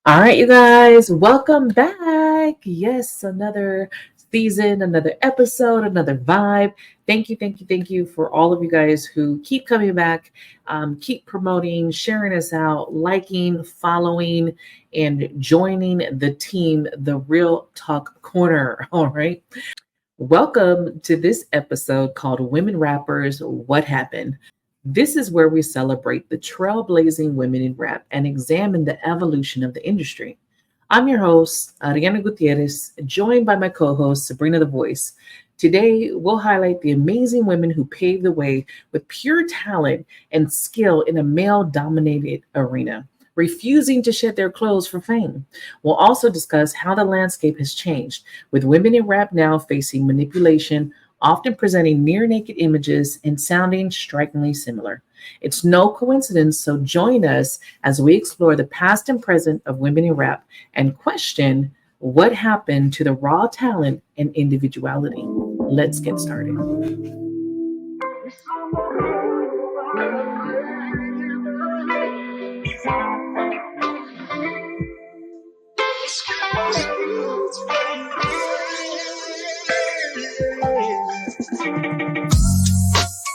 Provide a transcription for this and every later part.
All right, you guys, welcome back. Yes, another season, another episode, another vibe. Thank you for all of you guys who keep coming back, keep promoting, sharing us out, liking, following, and joining the team, the Real Talk Corner. All right. Welcome to this episode called Women Rappers What Happened? This is where we celebrate the trailblazing women in rap and examine the evolution of the industry. I'm your host, Ariana Gutierrez, joined by my co host, Sabrina The Voice. Today, we'll highlight the amazing women who paved the way with pure talent and skill in a male dominated arena, refusing to shed their clothes for fame. We'll also discuss how the landscape has changed, with women in rap now facing manipulation, often presenting near naked images and sounding strikingly similar. It's no coincidence, so join us as we explore the past and present of women in rap and question what happened to the raw talent and individuality. Let's get started.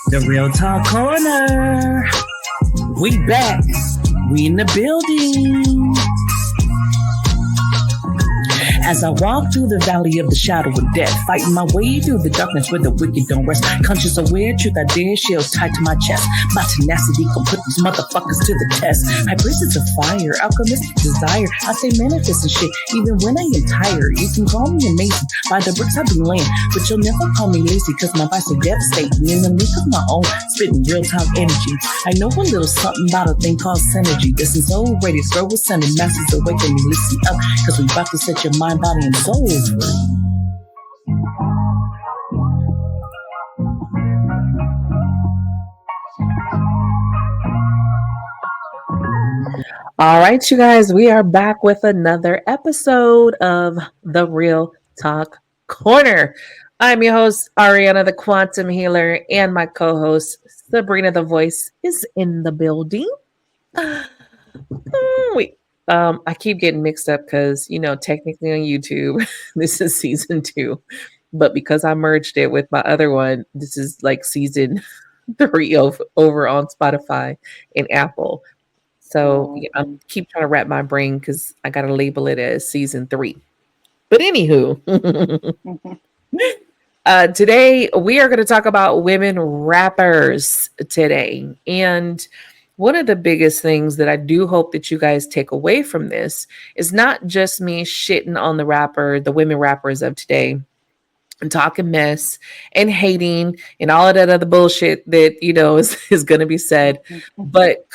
The Real Talk Corner. We back. We in the building. As I walk through the valley of the shadow of death, fighting my way through the darkness where the wicked don't rest. Conscious aware, truth I dare, shield tight to my chest. My tenacity gon' put these motherfuckers to the test. High priestess of fire, alchemistic desire. I say manifest and shit, even when I am tired. You can call me amazing by the bricks I be laying, but you'll never call me lazy, cause my vice are devastating. In the league of my own, spitting real talk energy. I know a little something about a thing called synergy. This is so ready to throw a sun and masses awaken me. Listen up, cause we about to set your mind, body, and soul free. All right, you guys, we are back with another episode of the Real Talk Corner. I'm your host, Ariana the Quantum Healer, and my co host, Sabrina the Voice, is in the building. Wait, I keep getting mixed up because, technically on YouTube, this is season two. But because I merged it with my other one, this is like season three over on Spotify and Apple. So yeah, I keep trying to wrap my brain because I got to label it as season three. But anywho, today we are going to talk about women rappers today. And one of the biggest things that I do hope that you guys take away from this is not just me shitting on the women rappers of today and talking mess and hating and all of that other bullshit that, is going to be said, but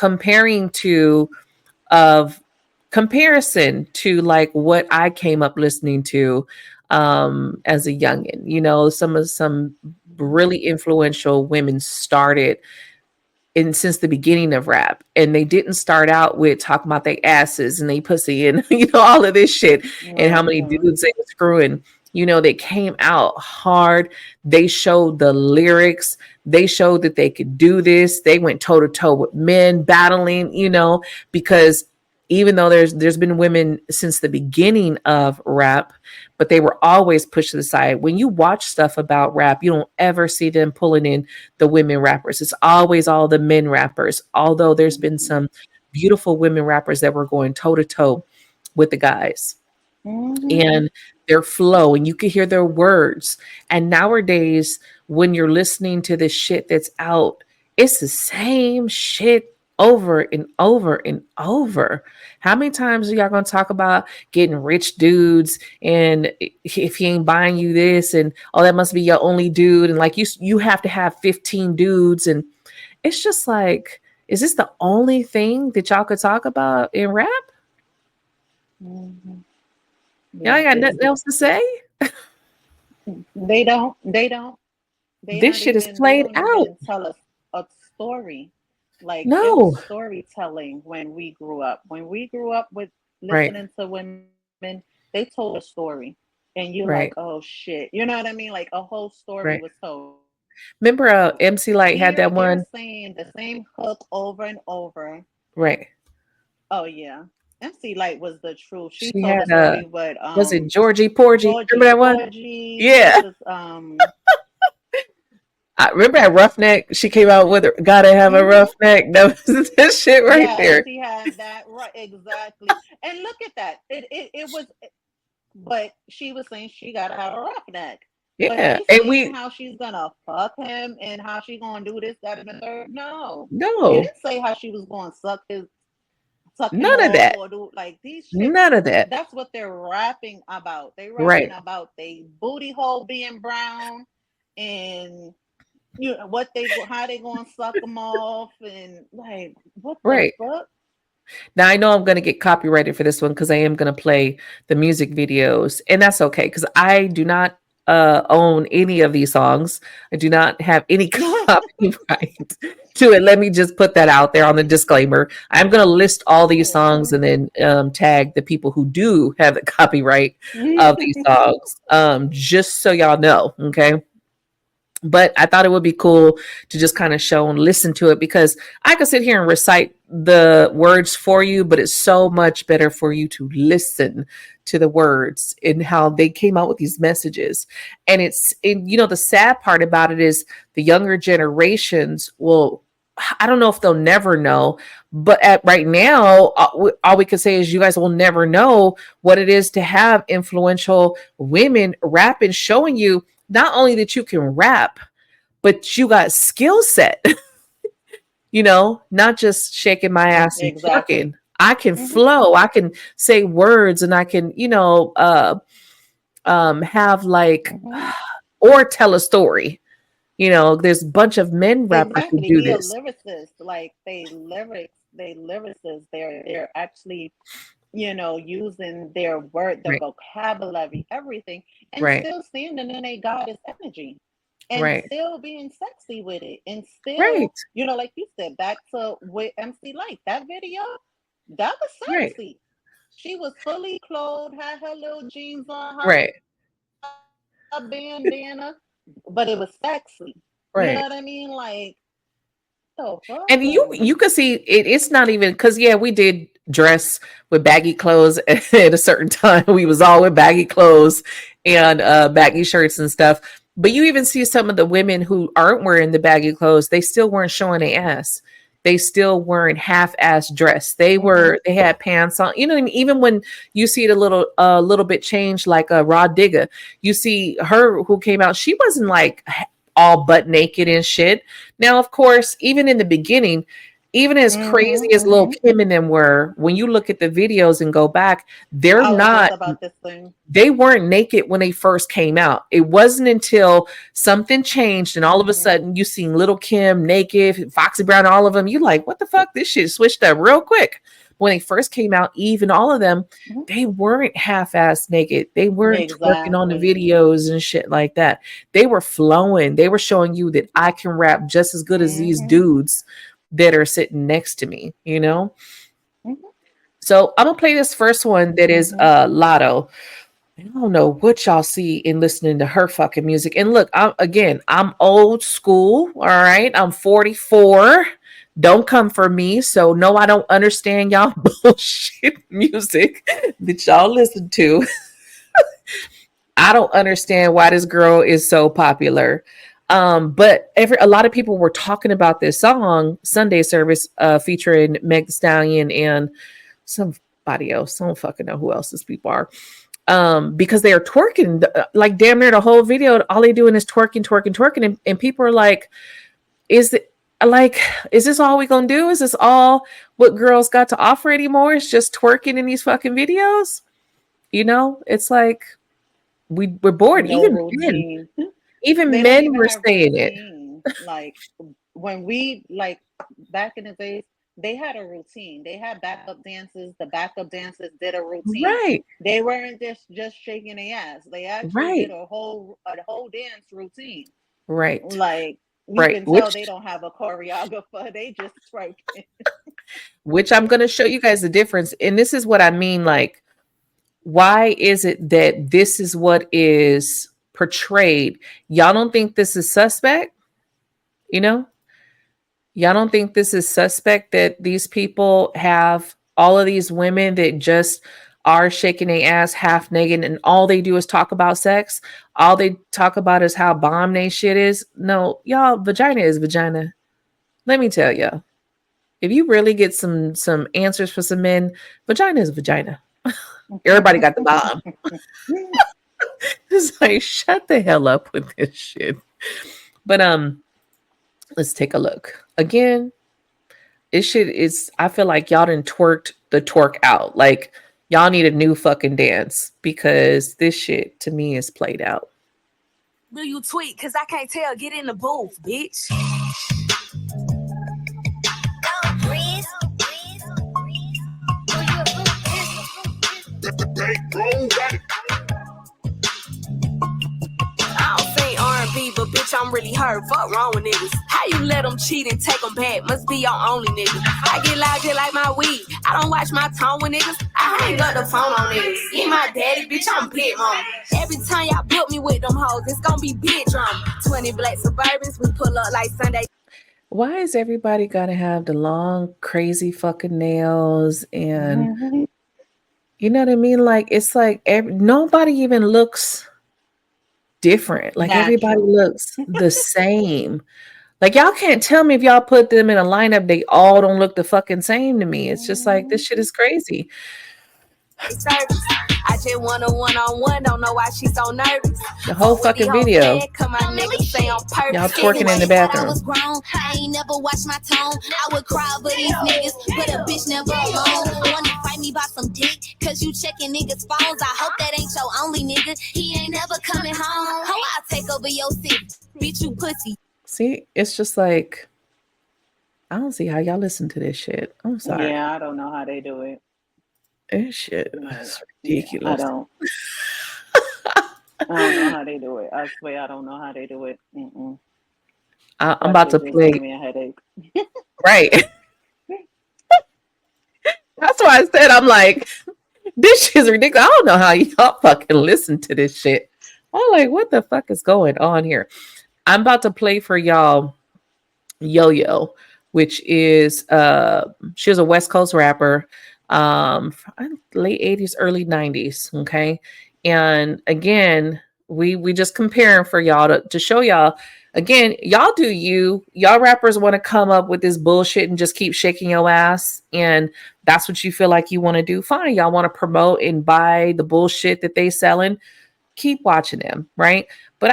of comparison to like what I came up listening to as a youngin. Some really influential women started in since the beginning of rap, and they didn't start out with talking about their asses and they pussy and all of this shit and how many dudes they were screwing. They came out hard. They showed the lyrics. They showed that they could do this. They went toe to toe with men battling, because even though there's been women since the beginning of rap, but they were always pushed to the side. When you watch stuff about rap, you don't ever see them pulling in the women rappers. It's always all the men rappers, although there's been some beautiful women rappers that were going toe to toe with the guys. And their flow, and you can hear their words. And nowadays, when you're listening to the shit that's out, it's the same shit over and over and over. How many times are y'all gonna talk about getting rich dudes and if he ain't buying you this and oh that must be your only dude and like you have to have 15 dudes and it's just like, is this the only thing that y'all could talk about in rap? Y'all ain't got nothing else to say? They don't. This shit is They played don't out. even tell us a story. Like it was No. storytelling when we grew up. When we grew up with Right. listening to women, they told a story, and you like, Right. oh shit, you know what I mean? Like a whole story was Right. told. Remember MC Light Here had that they're one? saying the same hook over and over. Right. Oh yeah. MC Light was the truth. She She told had the story with was it Georgie Porgy? Remember that one? Georgie, Yeah. what's his I remember that roughneck. She came out with her, gotta have a mhm. roughneck. That was this shit right Yes, there. she had that right exactly. And look at that. It was, but she was saying she gotta have a roughneck. Was Yeah. she And saying we how she's gonna fuck him and how she gonna do this, that, and the third? No. She no, didn't say how she was gonna suck him none of off that. or do like these chicks. None of that. That's what they're rapping about. They rapping Right. about they booty hole being brown and you know what they go how they gonna suck them off and like what the Right. fuck. Now I know I'm going to get copyrighted for this one because I am going to play the music videos, and that's okay because I do not own any of these songs. I do not have any copyright to it. Let me just put that out there on the disclaimer. I'm going to list all these songs Okay. and then tag the people who do have the copyright of these songs, just so y'all know. Okay, but I thought it would be cool to just kind of show and listen to it because I could sit here and recite the words for you, but it's so much better for you to listen to the words and how they came out with these messages. And you know, the sad part about it is the younger generations will, I don't know if they'll never know, but at right now, all we can say is you guys will never know what it is to have influential women rapping, showing you not only that you can rap, but you got skill set, you know, not just shaking my ass and twerking. Exactly. I can Hmm. flow, I can say words, and I can, you know, have like, Hmm. or tell a story. You know, there's a bunch of men rappers who Exactly. do Be a this. lyricist. Like they lyricists. They're actually, you know, using their word, their Right, vocabulary, everything, and right, still standing in a goddess energy and right, still being sexy with it. And still, right, you know, like you said, back to with MC Light, that video, that was right, sexy. She was fully clothed, had her little jeans on, her right, bandana, but it was sexy. You know what I mean? Like, right. the fuck? And you can see it, it's not even because yeah, we did dress with baggy clothes at a certain time. We was all with baggy clothes and baggy shirts and stuff. But you even see some of the women who aren't wearing the baggy clothes, they still weren't showing their ass. They still weren't half-ass dressed. Hmm. They had pants on. You know what I mean? Even when you see it a little bit changed, like a Raw Digger, you see her who came out, she wasn't like all butt naked and shit. Now, of course, even in the beginning, even as crazy Hmm. as Lil Hmm. Kim and them were, when you look at the videos and go back, they're I was just not, about to say. they weren't naked when they first came out. It wasn't until something changed and all of a Hmm. sudden you seen Little Kim naked, Foxy Brown, all of them. You like, what the fuck? This shit switched up real quick. When they first came out, Eve and all of them, they weren't half-ass naked. They weren't twerking on the Exactly. videos and shit like that. They were flowing. They were showing you that I can rap just as good as these Hmm. dudes that are sitting next to me, you know? Hmm. So I'm gonna play this first one that is Hmm. Lotto. I don't know what y'all see in listening to her fucking music. And look, I'm old school. All right. I'm 44. Don't come for me. So no, I don't understand y'all bullshit music that y'all listen to. I don't understand why this girl is so popular. But a lot of people were talking about this song, Sunday Service, featuring Meg Thee Stallion and somebody else. I don't fucking know who else these people are, because they are twerking like damn near the whole video. All they doing is twerking, twerking, twerking, and people are like, "Is it like, is this all we gonna do? Is this all what girls got to offer anymore? It's just twerking in these fucking videos?" You know, it's like we're bored. No routine. Even They don't men even were have saying it. routine. Like when we like back in the days, they had a routine. They had backup dances. The backup dancers did a routine. Right, They weren't just shaking their ass. They actually did right, a whole dance routine. right, Like you right. can tell they don't have a choreographer. They just twerking. Which I'm going to show you guys the difference. And this is what I mean. Like, why is it that this is what is portrayed? Y'all don't think this is suspect? You know, y'all don't think this is suspect that these people have all of these women that just are shaking their ass half naked and all they do is talk about sex. All they talk about is how bomb they shit is. No, y'all, vagina is vagina. Let me tell y'all. If you really get some answers for some men, vagina is vagina. Everybody got the bomb. It's like shut the hell up with this shit. But let's take a look. Again, it shit is I feel like y'all done twerked the twerk out. Like y'all need a new fucking dance because this shit to me is played out. Do you tweet? Cause I can't tell. Get in the booth, bitch. I don't sing R&B, but bitch, I'm really hurt. Fuck wrong with niggas. How you let them cheat and take them back? Must be your only nigga. I get loud just like my weed. I don't watch my tone with niggas. I hang up the phone on niggas. Ain't my daddy, bitch, I'm big mama. Every time y'all built me with them hoes, it's gonna be big drama. 20 black Suburbans, we pull up like Sunday. Why is everybody gotta have the long, crazy fucking nails and you know what I mean? Like it's like nobody even looks different. Like everybody Natural. looks the same. Like y'all can't tell me if y'all put them in a lineup, they all don't look the fucking same to me. It's just like this shit is crazy. I just want a one-on-one, don't know why she's so nervous. The whole fucking video. Come on, nigga, say on purpose. Y'all twerking in the bathroom. I ain't never watched my tone. I would cry for these niggas, but a bitch never alone. Wanna fight me by some dick, cause you checking niggas' phones. I hope that ain't your only nigga. He ain't never coming home. How I take over your city, bitch, you pussy. See, it's just like I don't see how y'all listen to this shit. I'm sorry. Yeah, I don't know how they do it. This shit is ridiculous. I don't know how they do it. I swear I don't know how they do it. I'm about to play. Give me a headache. Right. That's why I said I'm like, this shit's ridiculous. I don't know how y'all fucking listen to this shit. I'm like, what the fuck is going on here? I'm about to play for y'all Yo-Yo, which is she was a West Coast rapper, late 80s, early 90s. Okay. And again, we just comparing for y'all to show y'all again, y'all do y'all rappers want to come up with this bullshit and just keep shaking your ass. And that's what you feel like you want to do. Fine. Y'all want to promote and buy the bullshit that they selling. Keep watching them. Right. But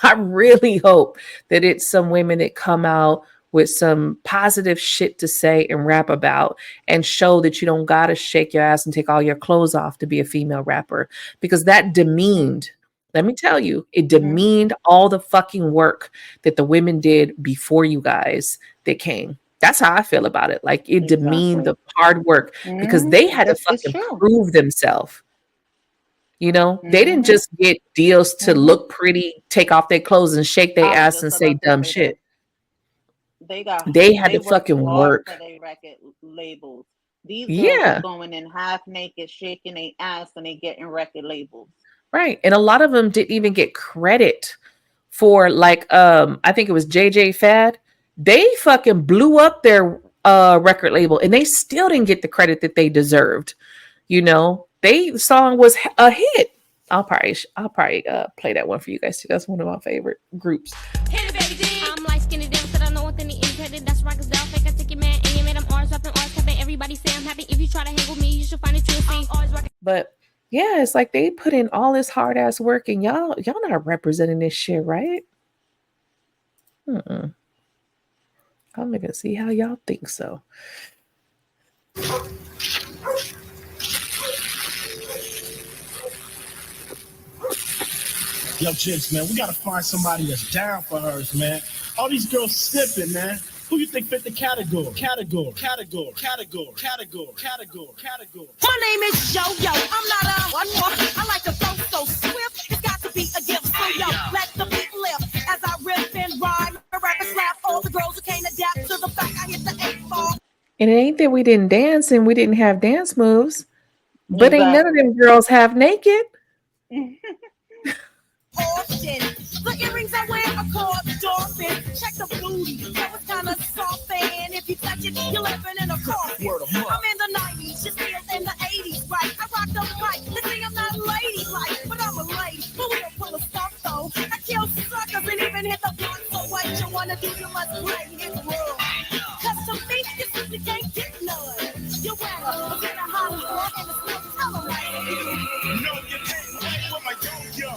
I really hope that it's some women that come out with some positive shit to say and rap about and show that you don't gotta shake your ass and take all your clothes off to be a female rapper, because that demeaned, let me tell you, it demeaned all the fucking work that the women did before you guys that came. That's how I feel about it. Like it demeaned the hard work because they had to fucking prove themselves. You know, they didn't just get deals to look pretty, take off their clothes and shake their ass and say dumb shit. They had to fucking work for their record labels. These girls are going in half naked, shaking their ass, and they getting record labels. Right. And a lot of them didn't even get credit for like I think it was JJ Fad. They fucking blew up their record label and they still didn't get the credit that they deserved. You know, the song was a hit. I'll probably play that one for you guys too. That's one of my favorite groups. Hit it, baby. I'm light skinned and said I know what any independent. That's right, cause they'll fake a ticket man. And you made them ours up and ours tapping. Everybody say I'm happy. If you try to hang with me, you should find it true. But yeah, it's like they put in all this hard ass work and y'all not representing this shit, right? I'm gonna see how y'all think so. Yo, Jinx, man, we gotta find somebody that's down for hers, man. All these girls snipping, man. Who you think fit the category? Category. My name is Yo-Yo. I'm not a one-more. I like to flow so swift. It's got to be a gift. So yo, let the beat lift as I rip and rhyme. The rapper slap all the girls who can't adapt to the fact I hit the 8-ball. And it ain't that we didn't dance and we didn't have dance moves, but ain't none of them girls half naked. Often, The earrings I wear are called dolphin. Check the booty, that was kind of soft. And if you touch it, you're living in a coffin. I'm in the 90s, just still in the 80s, right? I rock the mic. They say I'm not ladylike, but I'm a lady. But we don't pull a stuff though. I kill suckers and even hit the block. So what you wanna do, you must play his role. Cause to me, you simply can't get none. You wear a get a Hollywood and it's still television. No, you can't play with my yo-yo.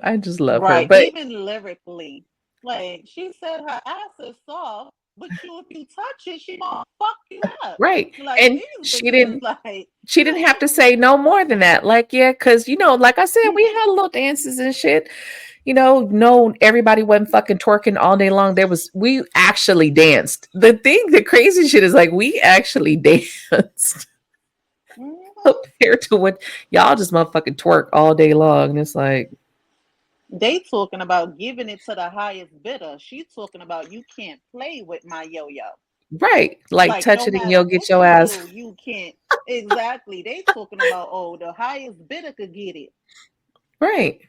I just love her. Right. But Even lyrically, like she said, her ass is soft, but if you touch it, she gonna fuck you up. right. Like And these she bitches, didn't like she didn't have to say no more than that. Like, yeah, because like I said, we had little dances and shit. No, everybody wasn't fucking twerking all day long. We actually danced. The crazy shit is like we actually danced compared to what y'all just motherfucking twerk all day long. And it's like, they talking about giving it to the highest bidder. She talking about you can't play with my yo-yo. right, like touch No it and matter you'll what get your you ass. do, you can't. Exactly. They talking about the highest bidder could get it. Right.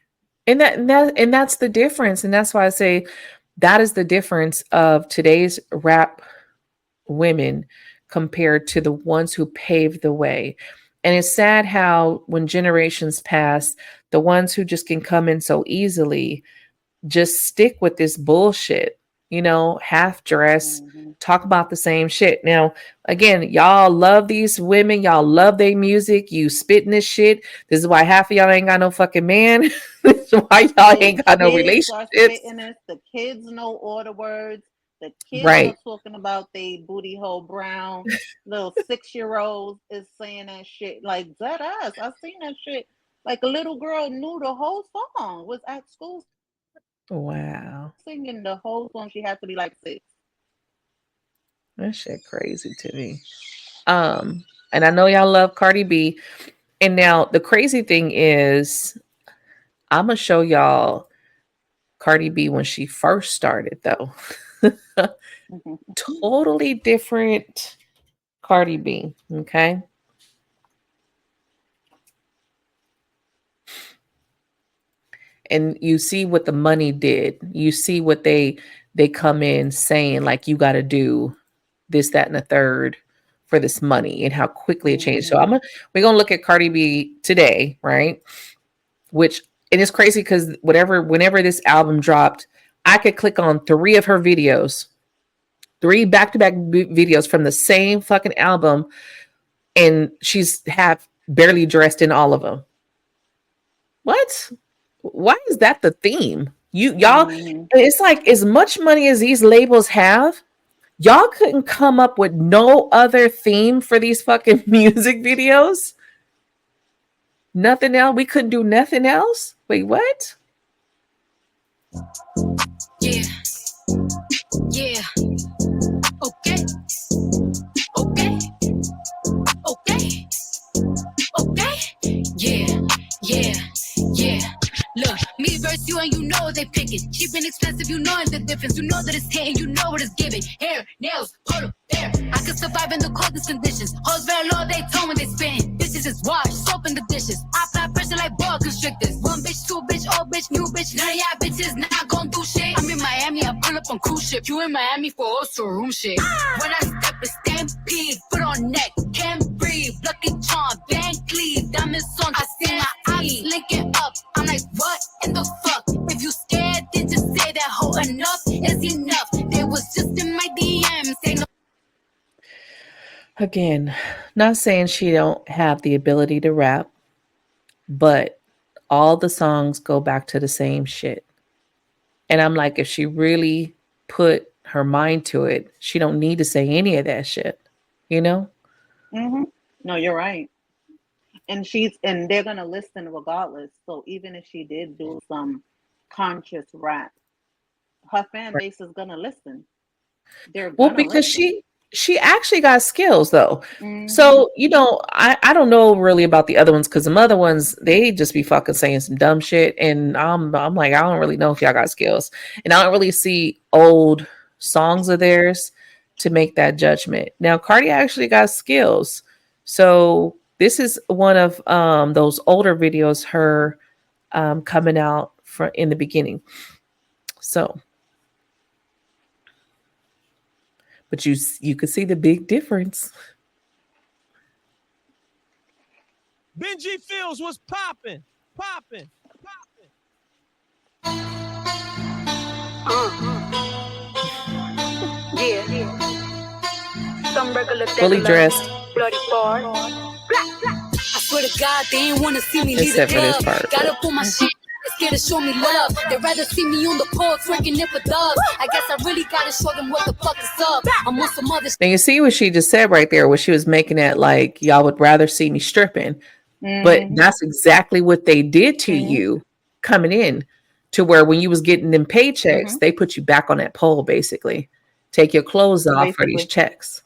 And that's the difference. And that's why I say that is the difference of today's rap women compared to the ones who paved the way. And it's sad how when generations pass, the ones who just can come in so easily just stick with this bullshit, half dress, talk about the same shit. Now, again, y'all love these women, y'all love their music, you spitting this shit. This is why half of y'all ain't got no fucking man. This is why y'all The ain't got no kids are relationships. spitting this. The kids know all the words. The kids are Right. talking about they booty hole brown. Little 6-year-olds is saying that shit like that ass. I seen that shit. Like a little girl knew the whole song. Was at school Wow. singing the whole song. She had to be like 6. That shit crazy to me. And I know y'all love Cardi B. And now the crazy thing is, I'm gonna show y'all Cardi B when she first started, though. Totally different Cardi B. Okay. And you see what the money did. You see what they come in saying, like, you got to do this, that, and the third for this money, and how quickly it changed. So we're gonna look at Cardi B today, right? Which, and it's crazy because whenever this album dropped, I could click on 3 of her videos, 3 back-to-back videos from the same fucking album, and she's half barely dressed in all of them. What? Why is that the theme? Y'all, it's like as much money as these labels have, y'all couldn't come up with no other theme for these fucking music videos. Nothing else. We couldn't do nothing else. Wait, what? Yeah. Yeah. Okay. Okay. Okay. Okay. Yeah. Yeah. Yeah. Look, me versus you and you know they pick it. Cheap and expensive, you know the difference. You know that it's hitting, you know what it's giving. Hair, nails, polo, hair. I can survive in the coldest conditions. Hoes very low, they tone when they spin. Dishes is washed, soap in the dishes. I apply pressure like boa constrictors. 1 bitch, 2 bitch, old bitch, new bitch. None of y'all bitches not gon' do shit. I'm in Miami, I pull up on cruise ship. You in Miami for also room shit. When I step a stampede, put on neck, can't breathe. Lucky charm, Van Cleave, diamonds on. I see my eyes linking up. I'm like, what in the fuck? If you scared, then just say that hoe. Enough is enough. They was just in my DM. Say no. Again, not saying she don't have the ability to rap, but all the songs go back to the same shit. And I'm like, if she really put her mind to it, she don't need to say any of that shit. No, you're right. And they're gonna listen regardless. So even if she did do some conscious rap, her fan base is gonna listen. They're Well, gonna because listen. she actually got skills though. So, I don't know really about the other ones because the other ones, they just be fucking saying some dumb shit. And I'm like, I don't really know if y'all got skills. And I don't really see old songs of theirs to make that judgment. Now, Cardi actually got skills. So this is one of those older videos, her coming out in the beginning. So, but you could see the big difference. Benji Fields was popping. Yeah. Some regular Fully dressed. bloody bar. I swear to God, they ain't wanna see me leave the Except for this club. part. Gotta pull my shit. Scared to show me love. They'd rather see me on the pole twerking it for thugs. I guess I really gotta show them what the fuck is up. I'm on some other. Now you see what she just said right there, where she was making that like y'all would rather see me stripping, but that's exactly what they did to you coming in, to where when you was getting them paychecks, they put you back on that pole, basically. Take your clothes off for these checks.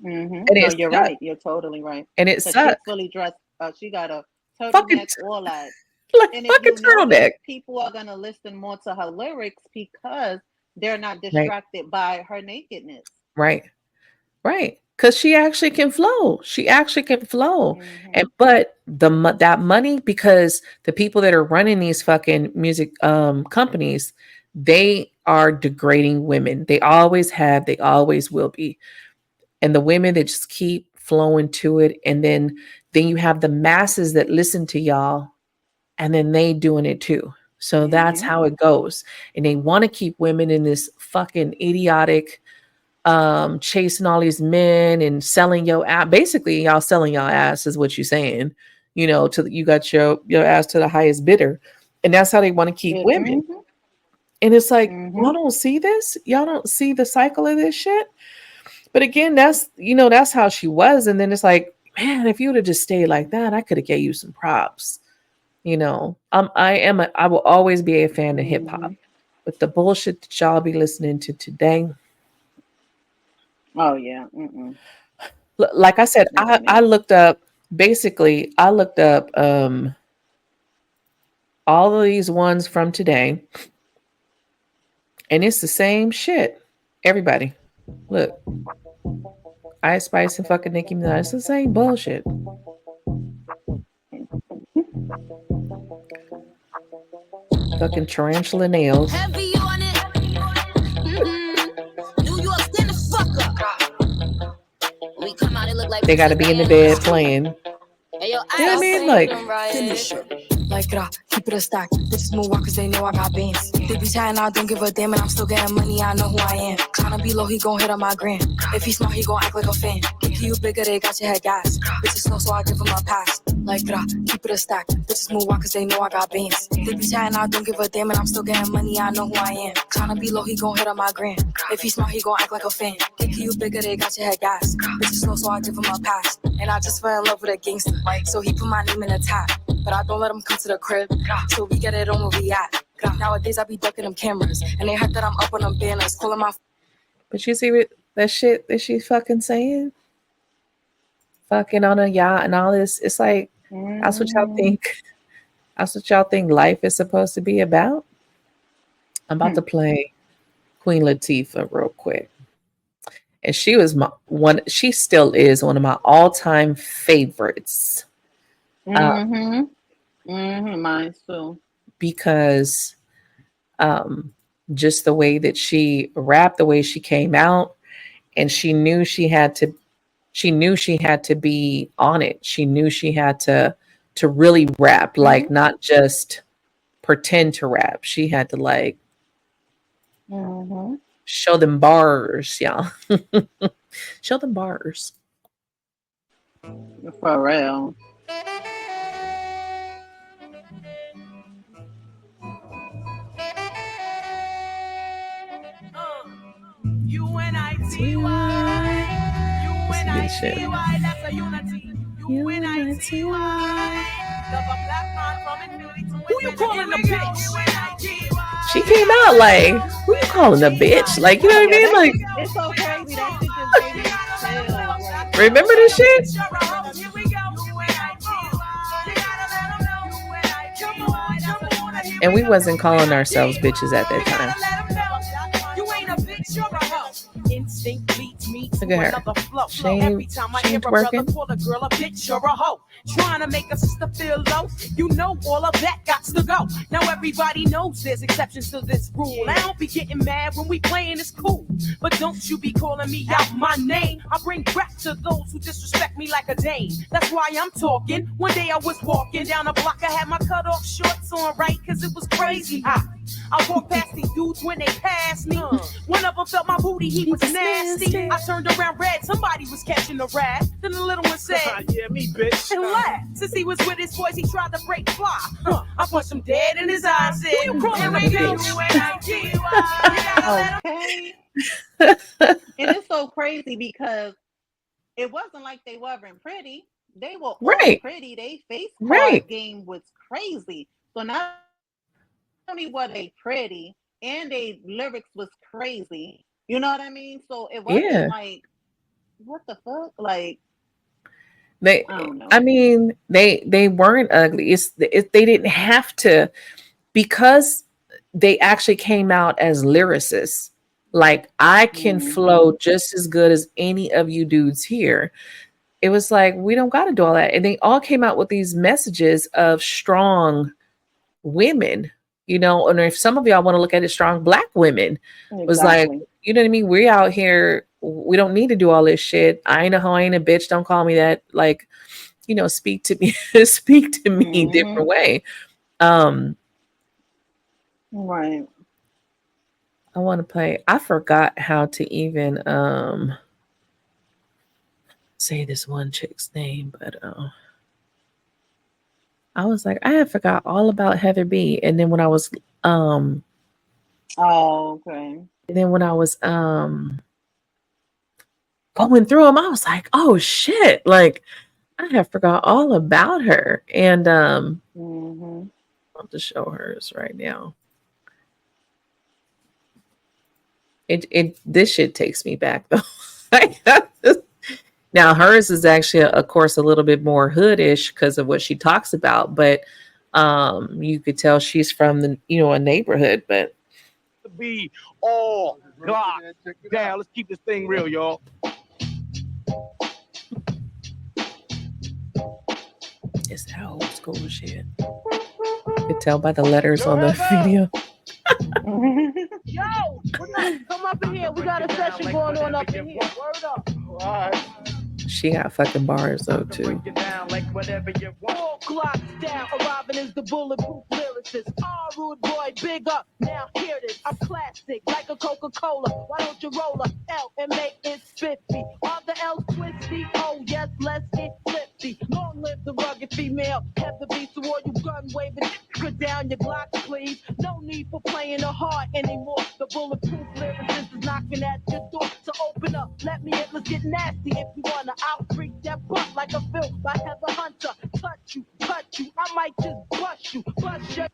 And no, you're right. You're totally right. And it sucks. She's fully dressed. She got a turtleneck, all that. Like and fucking turtleneck. People are gonna listen more to her lyrics because they're not distracted by her nakedness. Right. Because she actually can flow. And but that money, because the people that are running these fucking music companies, they are degrading women. They always have. They always will be. And the women that just keep flowing to it, and then you have the masses that listen to y'all, and then they doing it too. So that's how it goes. And they want to keep women in this fucking idiotic chasing all these men and selling your ass. Basically, y'all selling y'all ass is what you're saying. You got your ass to the highest bidder. And that's how they want to keep women. And it's like, y'all don't see this? Y'all don't see the cycle of this shit? But again, that's how she was. And then it's like, man, if you would have just stayed like that, I could have gave you some props. I will always be a fan of hip hop, but the bullshit that y'all be listening to today. Oh yeah. Like I said, I looked up all of these ones from today, and it's the same shit. Everybody, look, Ice Spice and fucking Nicki Minaj, it's the same bullshit. Fucking tarantula nails. Heavy on it. New York, stand the fuck up. We come out, it look like They got to be in the bed playing. Hey, yo, You know what I mean? Like, finish it. Like, keep it a stack. Bitches move on cause they know I got bands. They be chatting, I don't give a damn, and I'm still getting money, I know who I am. Tryna be low, he gon' hit on my gram. If he smart, he gon' act like a fan. If you bigger, they got your head gas. Bitches slow, so I give him a pass. Like, keep it a stack. Bitches move on cause they know I got bands. They be chatting, I don't give a damn, and I'm still getting money, I know who I am. Tryna be low, he gon' hit on my gram. If he smart, he gon' act like a fan. If you bigger, they got your head gas. Bitches slow, so I give him a pass. And I just fell in love with a gangster. So he put my name in the top. But I don't let him come to the crib. So we get it on where we at. Nowadays I be ducking them cameras. And they heard that I'm up on them banners. Calling my. But you see what that shit that she's fucking saying? Fucking on a yacht and all this. It's like, that's what y'all think. That's what y'all think life is supposed to be about. I'm about to play Queen Latifah real quick. And she was she still is one of my all-time favorites. Mine too. Because just the way that she rapped, the way she came out, and she knew she had to be on it. She knew she had to really rap, like not just pretend to rap. She had to like show them bars, y'all. Show them bars. For real. U-N-I-T-Y, that's a unity. U-N-I-T-Y. Who you calling a bitch? She came out like, who you calling a bitch? Like, you know what I mean? Like, it's so crazy. That shit just made me chill. Remember this shit? And we wasn't calling ourselves bitches at that time. Look at her. another flow. She ain't- Every time I she hear a ain't brother twerking. call a girl a bitch or a hoe, trying to make a sister feel low, you know all of that got to go. Now everybody knows there's exceptions to this rule. I don't be getting mad when we playing, it's cool. But don't you be calling me out my name. I bring back to those who disrespect me like a dame. That's why I'm talking. One day I was walking down a block, I had my cut off shorts on, right? Cause it was crazy hot. I walked past these dudes when they passed me. One of them felt my booty, he was nasty. I turned around red, somebody was catching a rat. Then the little one said, Yeah, me, bitch. and laughed. Since he was with his boys, he tried to break fly. I punched him dead in his eyes. Said, "Who you crawling like Okay. And it's so crazy because it wasn't like they weren't pretty. They were all Right. pretty. They face card Right. game was crazy. So not only were they pretty, and their lyrics was crazy. You know what I mean? So it wasn't Yeah. like, what the fuck? Like, They, I don't know. I mean, they weren't ugly. They didn't have to, because they actually came out as lyricists. Like, I can flow just as good as any of you dudes here. It was like, we don't got to do all that. And they all came out with these messages of strong women, you know. And if some of y'all want to look at it, strong Black women, was like, Exactly. you know what I mean? We're out here. We don't need to do all this shit. I ain't a hoe, I ain't a bitch. Don't call me that. Like, you know, speak to me, speak to me different way. Right. I want to play. I forgot how to even say this one chick's name, but I was like, I had forgot all about Heather B. And then when I was Oh, okay. Going through them, I was like, oh shit, like I have forgot all about her. And I'll have to show hers right now. It this shit takes me back though. Now hers is actually, of course, a little bit more hoodish because of what she talks about, but you could tell she's from the, you know, a neighborhood. But to be all God. Damn, let's keep this thing real, y'all. it's that old school shit. You could tell by the letters on the video. Yo, come up in here. We got a session going on up in here. Word up. All right. She got fucking bars though too. 4 clocks down, arriving is the bulletproof lyricist. Ah, rude boy, big up. Now hear this. I'm classic, like a Coca-Cola. Why don't you roll a L and make it spiffy? Are the L's twisty? Oh yes, let's get flippy. Long live the rugged female. Have the beat, so all you gun waving, put down your Glock, please. No need for playing the hard anymore. The bulletproof lyricist is knocking at your door. So open up, let me in, let's get nasty. If you wanna, I'll freak that butt like a film by Heather Hunter. Touch you, cut you, I might just bust you. Bust your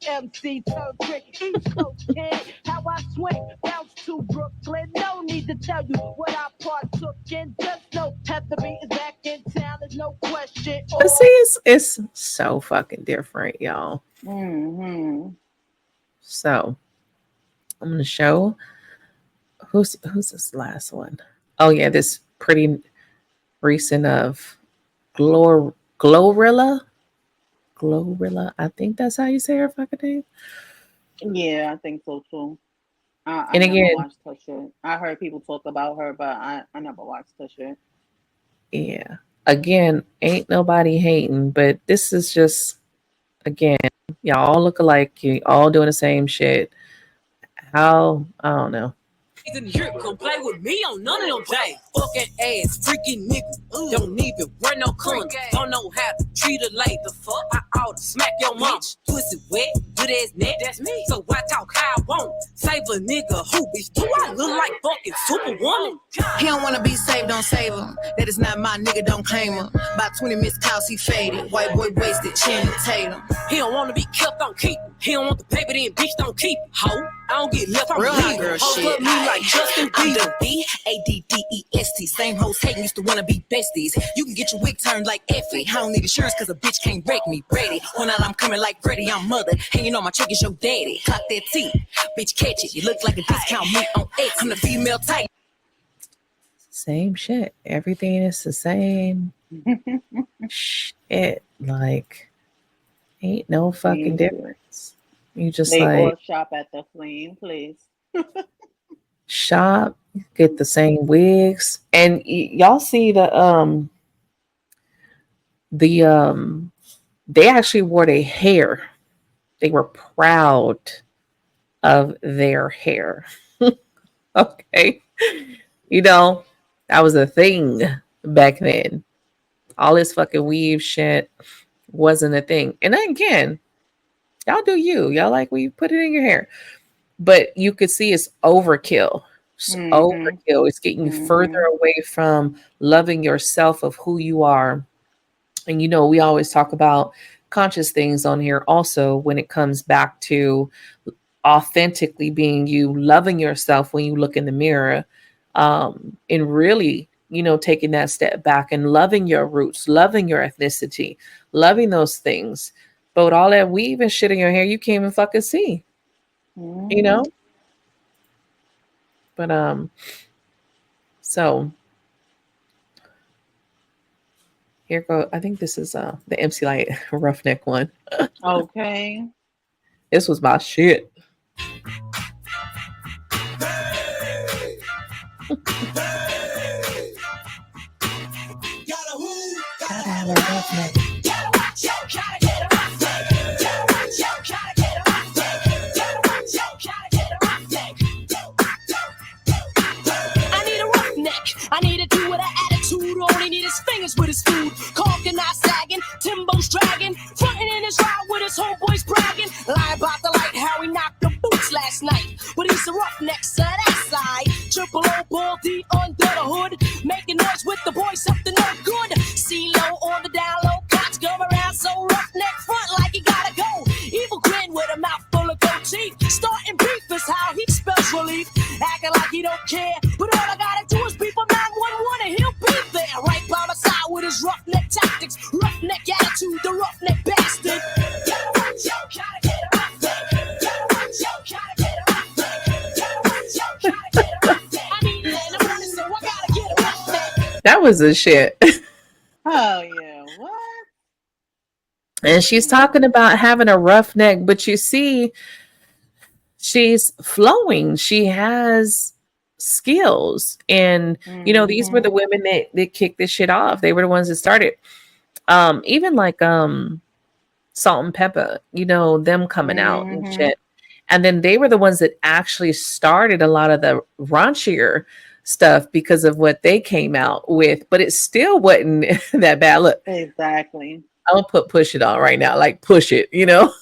MC, turn trick, East Coast kid. How I swing, bounce to Brooklyn. No need to tell you what I partook in. Just know Heather B is back in town, there's no question. But see, it's so fucking different, y'all. So I'm gonna show who's this last one. Oh yeah, this pretty recent of Glorilla. I think that's how you say her fucking name. Yeah, I think so too. I And never again, watched her shit. I heard people talk about her, but I never watched her shit. yeah. Again, ain't nobody hating, but this is just, again, y'all all look alike. You all doing the same shit. How, I don't know. In here, come play with me on none of them days. Fucking ass, freaking nigga. Don't even wear no clothes. Don't know how to treat a lady. The fuck? I ought to smack your mom. Pussy wet, good ass neck. That's me. So I talk how I want. Save a nigga who, bitch. Do I look like fucking Superwoman? He don't wanna be saved, don't save him. That is not my nigga, don't claim him. By 20 missed calls, he faded. White boy wasted, Channing Tatum. He don't wanna be kept, don't keep him. He don't want the paper, then bitch, don't keep him. Ho, I don't get left, I'm Real hot leaving. girl Hoes shit. love me like Justin I'm Bieber. the B-A-D-D-E-S-T. Same hoes hating, used to wanna be besties. You can get your wig turned like Effie. I don't need insurance cause a bitch can't wreck me. Brady, when I'm coming like Freddy, I'm mother. Hanging on my chick is your daddy. Clock that T, bitch catch it. You look like a discount meat on X. I'm the female type. Same shit. Everything is the same shit. Like, ain't no fucking Me too. difference. You just They all like shop at the Flame place. shop, get the same wigs, and y'all see the they actually wore their hair. They were proud of their hair. Okay. You know, that was a thing back then. All this fucking weave shit wasn't a thing. And then again, y'all do you. Y'all like when you put it in your hair. But you could see it's overkill. It's overkill. It's getting you further away from loving yourself of who you are. And you know, we always talk about conscious things on here also when it comes back to authentically being you, loving yourself when you look in the mirror, and really, you know, taking that step back and loving your roots, loving your ethnicity, loving those things. But with all that weave and shit in your hair, you can't even fucking see, you know? But so here go. I think this is the MC Light Roughneck one. Okay. This was my shit. Gotta have a roughneck. I need a roughneck. I need a dude with an attitude. Only need his fingers with his food. Conking not sagging. Timbo's dragging. Frontin' in his ride with his homeboys bragging. Lie about the light how he knocked the boots last night. But he's a roughneck, so that side. Triple O ball D under the hood. Making noise with the boys up to no good. C-Lo on the down low. Cops come around so roughneck front like he gotta go. Evil grin with a mouth full of gold teeth. Starting beef is how he spells relief. Acting like he don't care. But all I gotta do is beep on 911 and he'll be there. Right by my side with his roughneck tactics. Roughneck attitude, the roughneck bastard. That was a shit. Oh yeah. What? And she's talking about having a rough neck, but you see, she's flowing. She has skills. And, you know, these were the women that kicked this shit off. They were the ones that started. Even like Salt and Pepper, you know, them coming out and shit. And then they were the ones that actually started a lot of the raunchier stuff because of what they came out with. But it still wasn't that bad. Look. Exactly. I'll put push it on right now. Like push it, you know?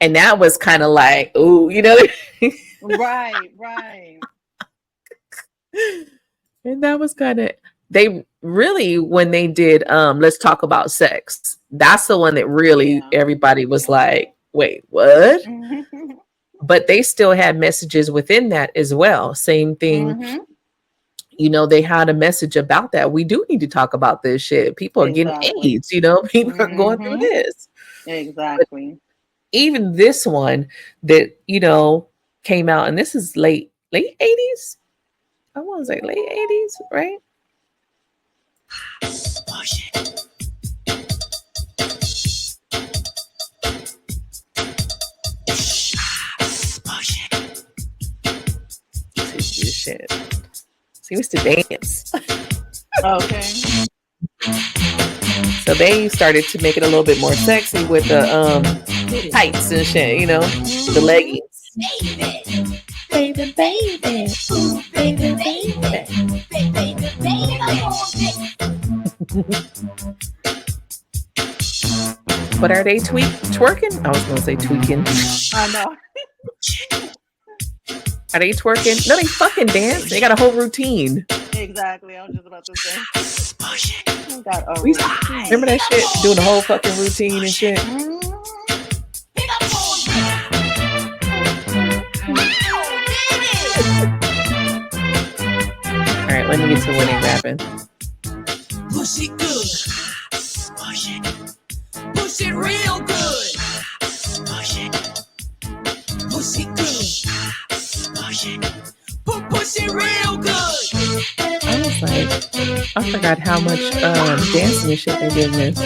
And that was kind of like, ooh, you know? Right. And that was kind of, they really, when they did Let's Talk About Sex, that's the one that really everybody was like, wait, what? But they still had messages within that as well. Same thing. You know, they had a message about that. We do need to talk about this shit. People are getting AIDS, you know, people are going through this. Exactly. But even this one that, you know, came out, and this is late 80s. I want to say late 80s, right? This shit. See, we used to dance. Okay. So they started to make it a little bit more sexy with the tights and shit, you know, the leggings. Baby, baby, ooh, baby, But are they twerking? I was gonna say tweaking. I know. Are they twerking? No, they fucking dance. They got a whole routine. Exactly. I was just about to say. Remember that shit? Doing the whole fucking routine and shit. All right, let me get to when they rapping. Push it good. Push it. Push it real good. Push it. Push it good. Push it real good. I was like, I forgot how much dancing and shit they did in this.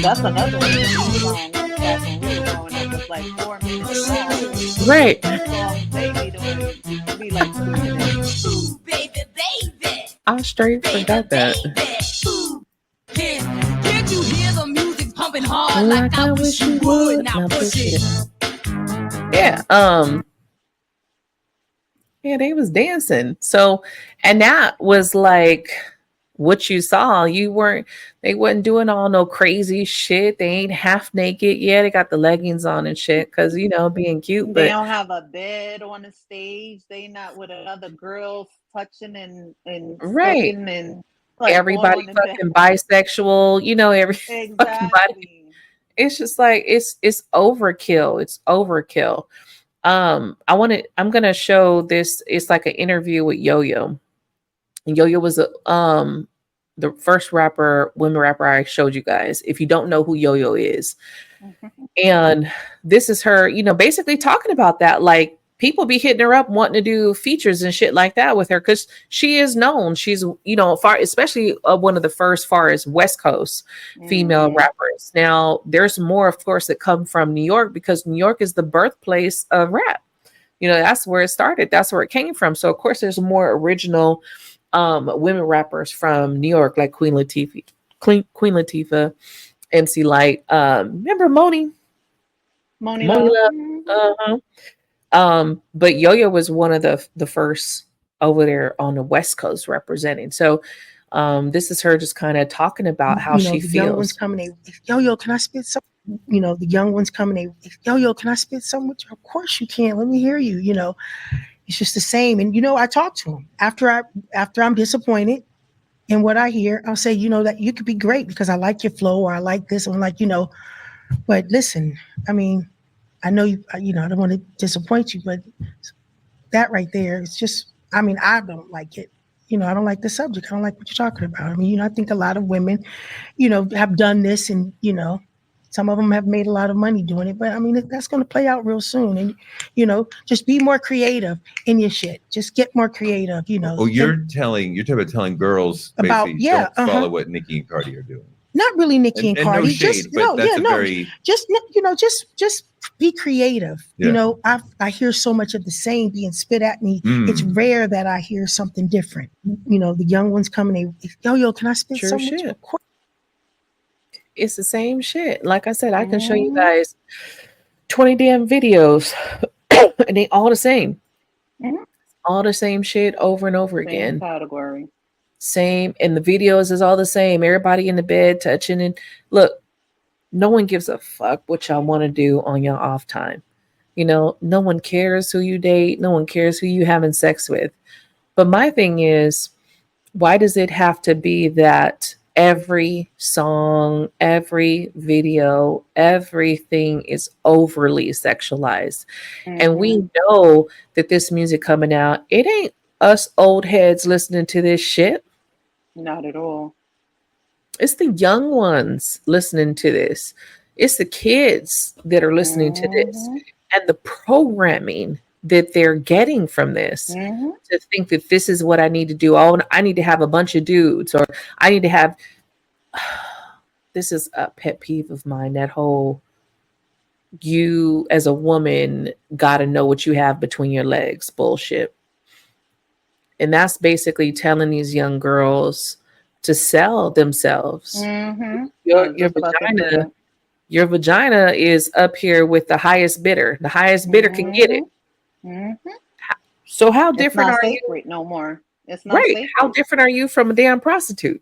That's another one. Some of these songs back when we were growing up was like 4 minutes long. Right. The songs they be doing be like 2 minutes. Ooh, baby, baby. I straight forgot that. Ooh, yeah. Can't you hear the music pumping hard Like I wish you would. Now push it. Yeah. Yeah, they was dancing. So, and that was like what you saw. They wasn't doing all no crazy shit. They ain't half naked. Yeah, they got the leggings on and shit because, being cute. They But don't have a bed on the stage. They not with another girl touching and right. sucking and like Everybody all on fucking bisexual, every fucking body. exactly. It's just like it's overkill. It's overkill. I'm gonna show this. It's like an interview with Yo-Yo. And Yo-Yo was the first women rapper I showed you guys. If you don't know who Yo-Yo is, and this is her, basically talking about that. Like people be hitting her up wanting to do features and shit like that with her because she is known. She's especially one of the first far as West Coast female rappers. Now there's more, of course, that come from New York because New York is the birthplace of rap. That's where it started. That's where it came from. So of course there's more original women rappers from New York, like Queen Latifah, MC Light. Remember Moni Love? But Yo-Yo was one of the first over there on the West Coast representing. So this is her just kind of talking about how she the feels. young ones coming, Yo-Yo, can I spit some? The young ones coming, Yo-Yo, can I spit some with you? Of course you can. Let me hear you. It's just the same. And I talk to them after I'm disappointed in what I hear. I'll say, that you could be great because I like your flow or I like this. And I'm like, but listen, I mean, I know you. I don't want to disappoint you, but that right there, it's just. I mean, I don't like it. I don't like the subject. I don't like what you're talking about. I mean, I think a lot of women, have done this, and some of them have made a lot of money doing it. But I mean, that's going to play out real soon. And just be more creative in your shit. Just get more creative. Oh, you're talking about telling girls about basically don't follow what Nicki and Cardi are doing. Not really Nicki and Cardi. No shade, Just be creative. Yeah. I hear so much of the same being spit at me. It's rare that I hear something different. The young ones coming, Yo, can I spit some with you? It's the same shit. Like I said, I can show you guys 20 damn videos and they all the same. All the same shit over and over again. Category. Same. And the videos is all the same. Everybody in the bed touching. And look, no one gives a fuck what y'all want to do on your off time. No one cares who you date. No one cares who you having sex with. But my thing is, why does it have to be that every song, every video, everything is overly sexualized? And we know that this music coming out, it ain't us old heads listening to this shit. Not at all. It's the young ones listening to this. It's the kids that are listening to this, and the programming that they're getting from this to think that this is what I need to do. Oh, I need to have a bunch of dudes, or I need to have. This is a pet peeve of mine. That whole, you as a woman got to know what you have between your legs bullshit. And that's basically telling these young girls to sell themselves. Your vagina is up here with the highest bidder. The highest bidder can get it. So how different are you? No more. It's not right. sacred. How different are you from a damn prostitute?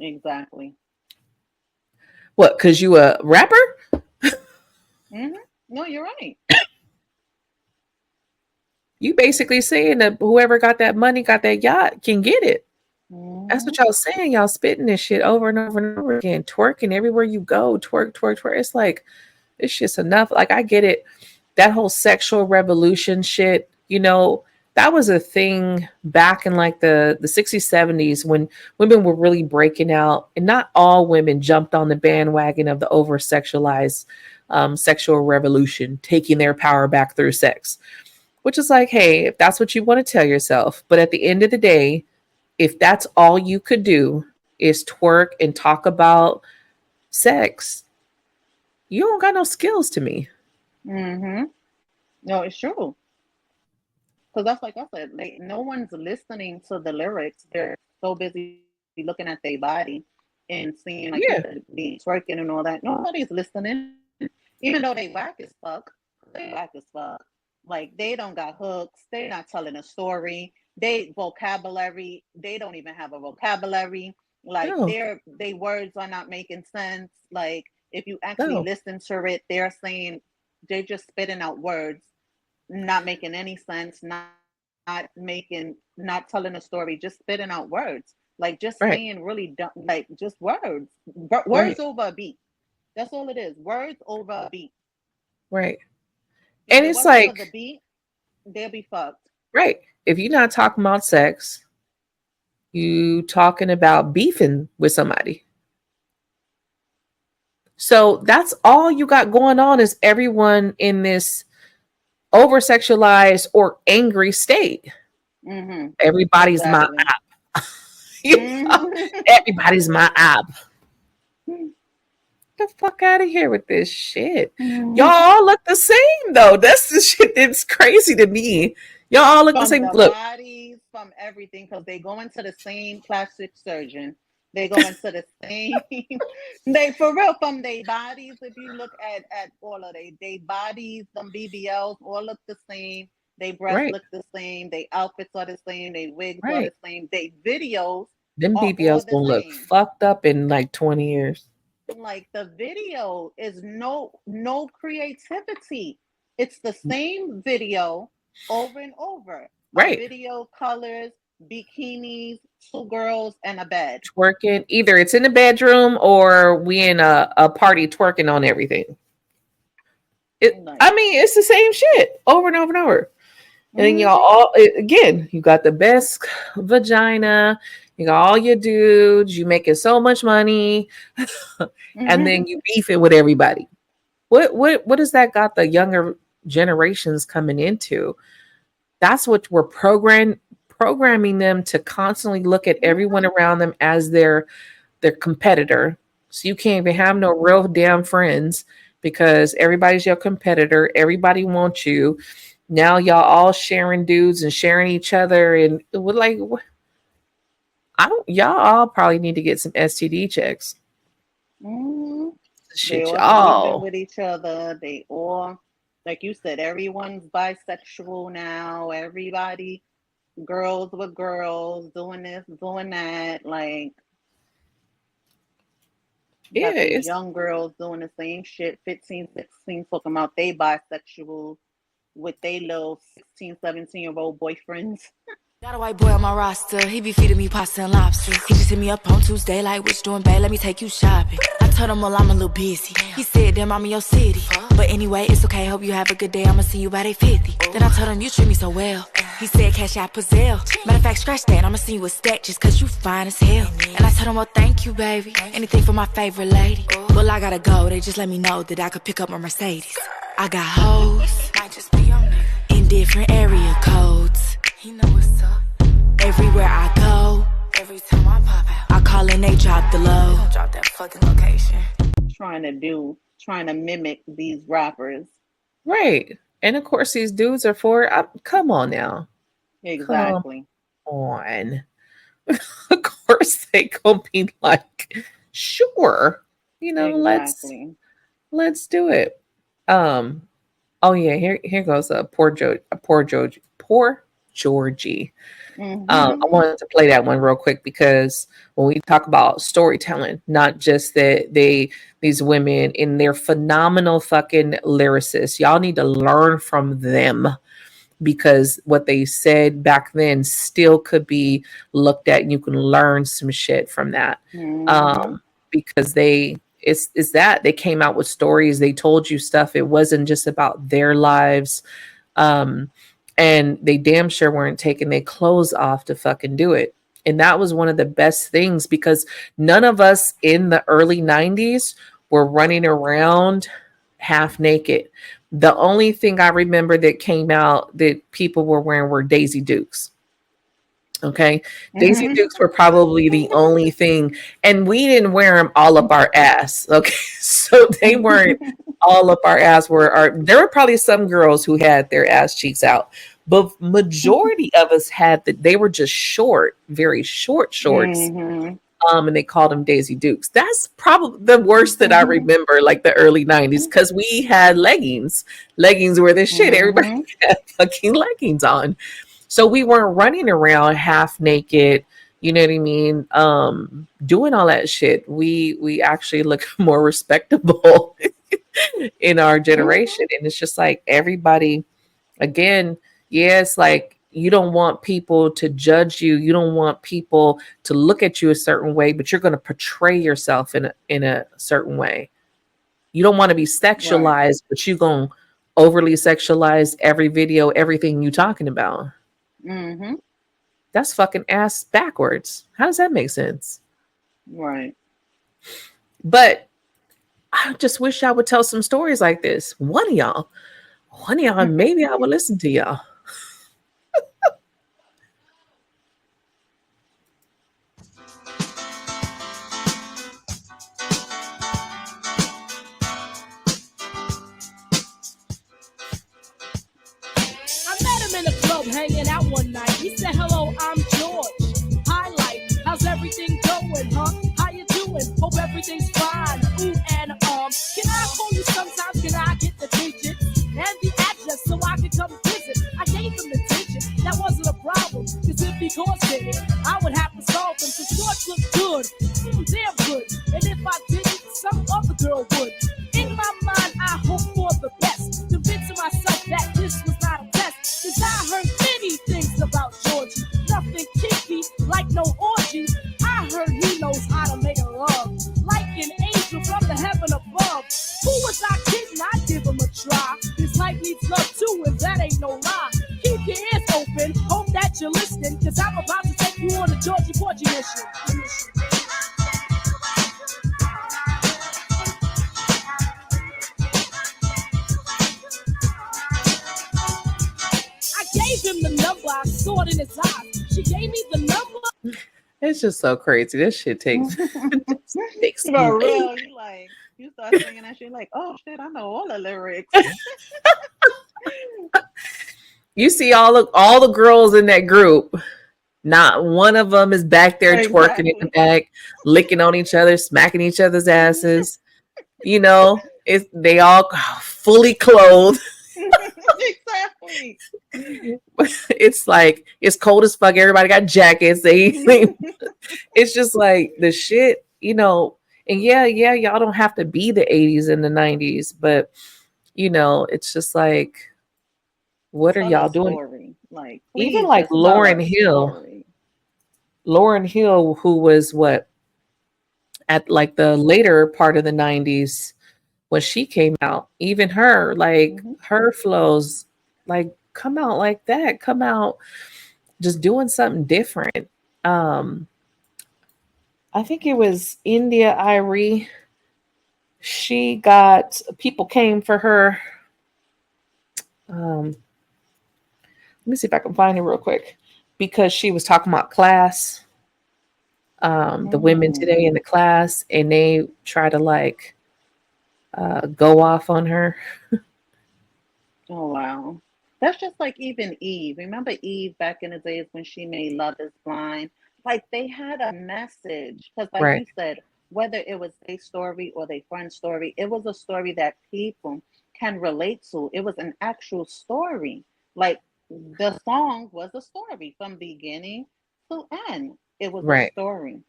Exactly. What? Because you a rapper? No, you're right. You basically saying that whoever got that money, got that yacht, can get it. That's what y'all saying. Y'all spitting this shit over and over and over again, twerking everywhere you go, twerk. It's like, it's just enough. Like, I get it. That whole sexual revolution shit, that was a thing back in like the 60s, 70s when women were really breaking out, and not all women jumped on the bandwagon of the over sexualized sexual revolution, taking their power back through sex. which is like, hey, if that's what you want to tell yourself, but at the end of the day, if that's all you could do is twerk and talk about sex, you don't got no skills to me. Mm-hmm. No, it's true. Because that's like I said, like no one's listening to the lyrics. They're so busy looking at their body and seeing like you Yeah, said, being twerking and all that. Nobody's listening. Even though they whack as fuck. They whack as fuck. Like they don't got hooks. They're not telling a story. They vocabulary, they don't even have a vocabulary. Like no, their words are not making sense. Like if you actually no, listen to it, they're saying they're just spitting out words not making any sense, not telling a story, just spitting out words, like just right, saying really dumb, like just words, right, words over a beat. That's all it is. Words over a beat. right. If And it it's wasn't for the like, beat, they'll be fucked. right, if you're not talking about sex, you talking about beefing with somebody. So that's all you got going on is everyone in this over sexualized or angry state. Mm-hmm. Everybody's my Exactly. app. You know? Mm-hmm. Everybody's my app. The fuck out of here with this shit. Y'all all look the same though. That's the shit that's crazy to me. Y'all all look the From same. the Look, bodies, from everything, because they go into the same plastic surgeon. They go into the same. They for real from their bodies. If you look at all of they bodies, them BBLs all look the same. They breasts right, look the same. They outfits are the same. They wigs are right. the same. They videos Them are all BBLs the gonna look same. fucked up in like 20 years. Like the video is no creativity. It's the same video over and over. A Right. video, colors, bikinis, two girls, and a bed. Twerking. Either it's in the bedroom or we in a party twerking on everything. Like, I mean, it's the same shit over and over and over. And then y'all mm-hmm, all again, you got the best vagina, you got all your dudes, you making so much money, and mm-hmm, then you beefing with everybody. What does that got the younger generations coming into? That's what we're programming them to constantly look at everyone around them as their competitor. So you can't even have no real damn friends because everybody's your competitor. Everybody wants you. Now y'all all sharing dudes and sharing each other, and we're like, I don't. Y'all all probably need to get some STD checks. mm-hmm. They Shit, all sleeping y'all. with each other. They all, like you said, everyone's bisexual now. Everybody, girls with girls, doing this, doing that. Like, Yeah, got these it's young girls doing the same shit, 15, 16, talking about they bisexual with they little 16, 17-year-old boyfriends. Got a white boy on my roster, he be feeding me pasta and lobster. He just hit me up on Tuesday, like, what you doing, babe? Let me take you shopping. I told him, well, I'm a little busy. He said, damn, I'm in your city. But anyway, it's okay, hope you have a good day, I'ma see you by day 50. Then I told him, you treat me so well. He said, cash out Pazelle. Matter of fact, scratch that, I'ma see you a stack just cause you fine as hell. And I told him, well, thank you, baby. Anything for my favorite lady. Well, I gotta go, they just let me know that I could pick up my Mercedes. I got hoes, might just be on there, in different area codes. He know what's up. Everywhere I go, every time I pop out, I call and they drop the low. Don't drop that fucking location. Trying to mimic these rappers. right. And of course, these dudes are for. Come on now, come Exactly. on. Of course, they gonna be like, sure, Exactly. let's do it. Um, oh yeah, here goes a poor Georgie. I Mm-hmm. wanted to play that one real quick because when we talk about storytelling, not just that these women and they're phenomenal fucking lyricists. Y'all need to learn from them because what they said back then still could be looked at and you can learn some shit from that. Mm-hmm. Because it's that they came out with stories, they told you stuff. It wasn't just about their lives. Um, and they damn sure weren't taking their clothes off to fucking do it. And that was one of the best things because none of us in the early 90s were running around half naked. The only thing I remember that came out that people were wearing were Daisy Dukes. Okay. Daisy Mm-hmm. Dukes were probably the only thing, and we didn't wear them all up our ass. Okay. So they weren't all up our ass. There were probably some girls who had their ass cheeks out, but majority of us had that. They were just short, very short shorts. Mm-hmm. And they called them Daisy Dukes. That's probably the worst that I remember, like the early 90s, because we had leggings. Leggings were the shit. Everybody Mm-hmm. had fucking leggings on. So we weren't running around half naked, you know what I mean? Doing all that shit. We actually look more respectable in our generation. And it's just like everybody, again, yeah, it's like you don't want people to judge you. You don't want people to look at you a certain way, but you're going to portray yourself in a certain way. You don't want to be sexualized, but you're going to overly sexualize every video, everything you talking about. Mm-hmm. That's fucking ass backwards. How does that make sense? Right. But I just wish I would tell some stories like this. One of y'all, maybe I would listen to y'all. I met him in the club hanging out one night. He said, "Hello, I'm George. Highlight, how's everything going, huh? How you doing? Hope everything's fine. Ooh, and can I call you sometimes? Can I get the digits and the address so I can come visit?" I gave him the digits. That wasn't a problem, cause if he caused it, I would have to solve them. Cause George looked good, damn good. And if I didn't, some other girl would. In my mind, I hope for the best, convincing myself that this was not a test. Cause I heard many things about Georgie. Nothing kinky, like no orgy. I heard he knows how to make a love, like an angel from the heaven above. Who was I kidding? I'd give him a try. His life needs love too, and that ain't no lie. Keep your ears open, hope that you're listening, cause I'm about to take you on a Georgie Porgy mission. I gave him the number, I saw it in his eyes. She gave me the number. It's just so crazy. This shit takes For real, you start singing that shit like, oh shit, I know all the lyrics. You see all the girls in that group. Not one of them is back there twerking in the back, licking on each other, smacking each other's asses. You know, they all fully clothed. Exactly. It's like it's cold as fuck. Everybody got jackets. It's just like the shit, you know. And yeah, y'all don't have to be the 80s and the 90s, but you know, it's just like, what are y'all doing? Story. Like even like Lauryn Hill, who was what at like the later part of the 90s when she came out, even her, like her flows, like come out like that, come out just doing something different. I think it was India Irie. She got people came for her. Let me see if I can find it real quick, because she was talking about class, the women today in the class, and they try to like go off on her. Oh wow. That's just like even Eve. Remember Eve back in the days when she made Love is Blind? Like they had a message. Because like you said, whether it was their story or their friend's story, it was a story that people can relate to. It was an actual story. Like the song was a story from beginning to end. It was a story.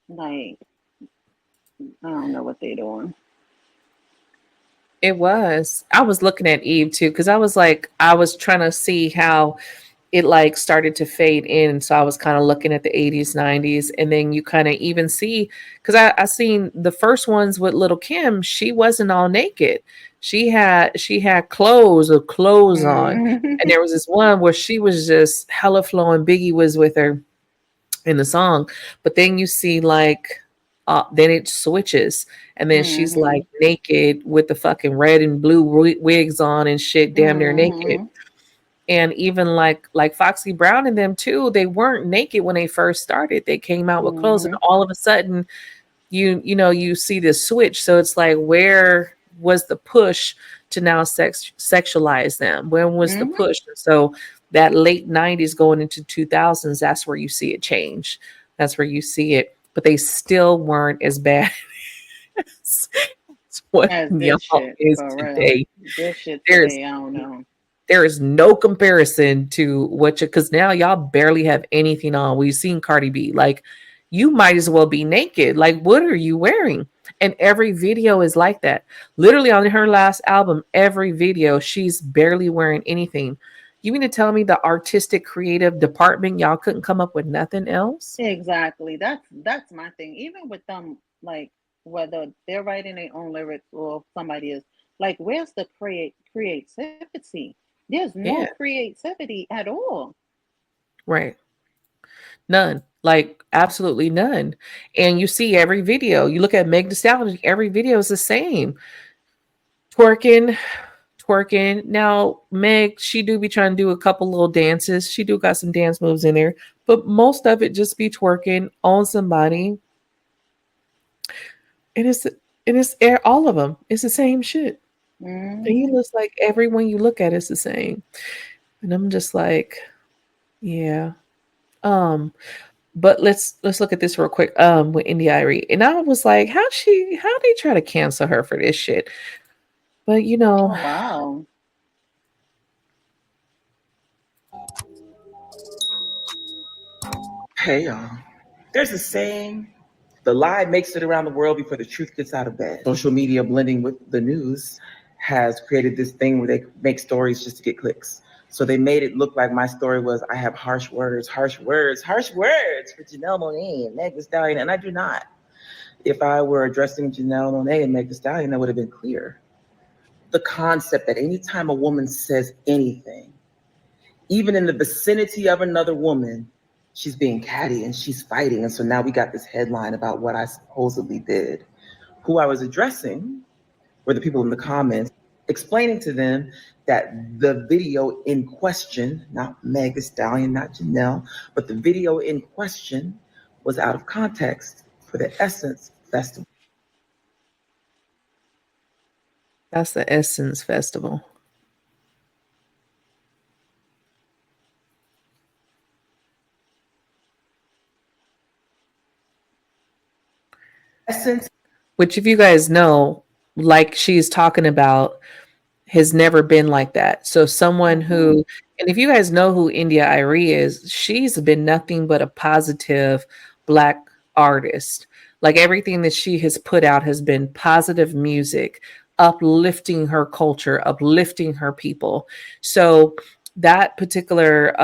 Like, I don't know what they're doing. It was. I was looking at Eve too, because I was like, I was trying to see how it like started to fade in. So I was kind of looking at the 80s, 90s, and then you kind of even see, because I seen the first ones with Little Kim, she wasn't all naked. She had clothes on. And there was this one where she was just hella flowing. Biggie was with her in the song. But then you see like then it switches, and then she's Mm-hmm. like naked with the fucking red and blue wigs on and shit, damn near naked. Mm-hmm. And even like Foxy Brown and them too, they weren't naked when they first started. They came out with clothes, and Mm-hmm. all of a sudden you see this switch. So it's like, where was the push to now sexualize them? When was the Mm-hmm. push? So that late 90s going into 2000s, that's where you see it change. That's where you see it. But they still weren't as bad as what As this y'all shit, is for real. today. This shit There's today, I don't know. there is no comparison to what you, because now y'all barely have anything on. We've seen Cardi B. Like, you might as well be naked. Like, what are you wearing? And every video is like that. Literally on her last album, every video, she's barely wearing anything. You mean to tell me the artistic creative department, y'all couldn't come up with nothing else? Exactly. That's my thing. Even with them, like whether they're writing their own lyrics or somebody is, like, where's the creativity? There's no Yeah, creativity at all. right. None. Like, absolutely none. And you see every video. You look at Meg Thee Stallion, every video is the same. Twerking, twerking. Now, Meg, she do be trying to do a couple little dances. She do got some dance moves in there, but most of it just be twerking on somebody. And all of them. It's the same shit. And you Hmm. looks like everyone you look at is the same. And I'm just like, yeah. Um, but let's look at this real quick. With India Irie. And I was like, how they try to cancel her for this shit? But Oh wow. Hey y'all. There's a saying, the lie makes it around the world before the truth gets out of bed. Social media blending with the news has created this thing where they make stories just to get clicks. So they made it look like my story was I have harsh words for Janelle Monáe and Meg Thee Stallion, and I do not. If I were addressing Janelle Monáe and Meg Thee Stallion, that would have been clear. The concept that anytime a woman says anything, even in the vicinity of another woman, she's being catty and she's fighting. And so now we got this headline about what I supposedly did. Who I was addressing were the people in the comments, explaining to them that the video in question, not Meg Thee Stallion, not Janelle, but the video in question was out of context for the Essence Festival. that's the Essence Festival. Essence, Which, if you guys know, like she's talking about, has never been like that. So someone Mm-hmm. who, and if you guys know who India Irie is, she's been nothing but a positive Black artist. Like, everything that she has put out has been positive music, uplifting her culture, uplifting her people. So that particular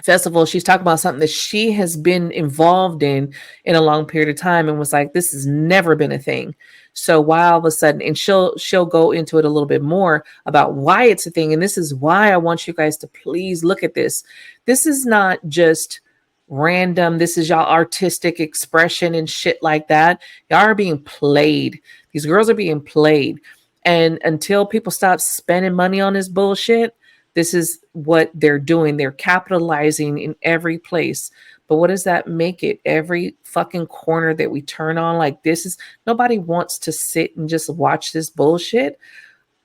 festival, she's talking about something that she has been involved in a long period of time, and was like, this has never been a thing. So why all of a sudden, and she'll go into it a little bit more about why it's a thing. And this is why I want you guys to please look at this. This is not just random. This is y'all artistic expression and shit like that. Y'all are being played. These girls are being played. And until people stop spending money on this bullshit, this is what they're doing. They're capitalizing in every place. But what does that make it? Every fucking corner that we turn on, like, this is, nobody wants to sit and just watch this bullshit.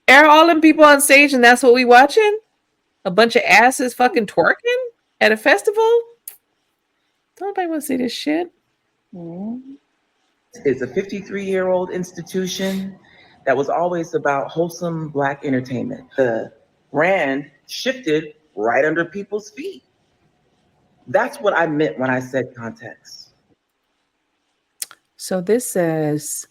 Are all them people on stage and that's what we watching? A bunch of asses fucking twerking at a festival? Nobody want to see this shit. Mm-hmm. is a 53-year-old institution that was always about wholesome Black entertainment. The brand shifted right under people's feet. That's what I meant when I said context. So this says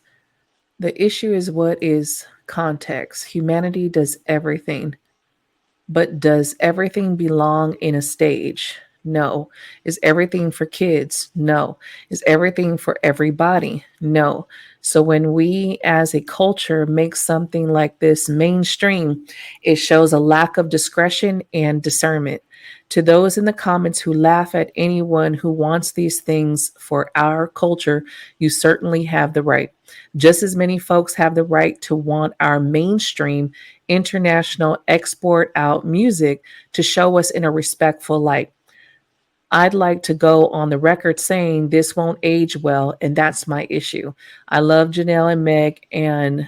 the issue is, what is context? Humanity does everything. But does everything belong in a stage? No. Is everything for kids? No. Is everything for everybody? No. So when we as a culture make something like this mainstream, it shows a lack of discretion and discernment. To those in the comments who laugh at anyone who wants these things for our culture, you certainly have the right. Just as many folks have the right to want our mainstream international export out music to show us in a respectful light. I'd like to go on the record saying this won't age well, and that's my issue. I love Janelle and Meg and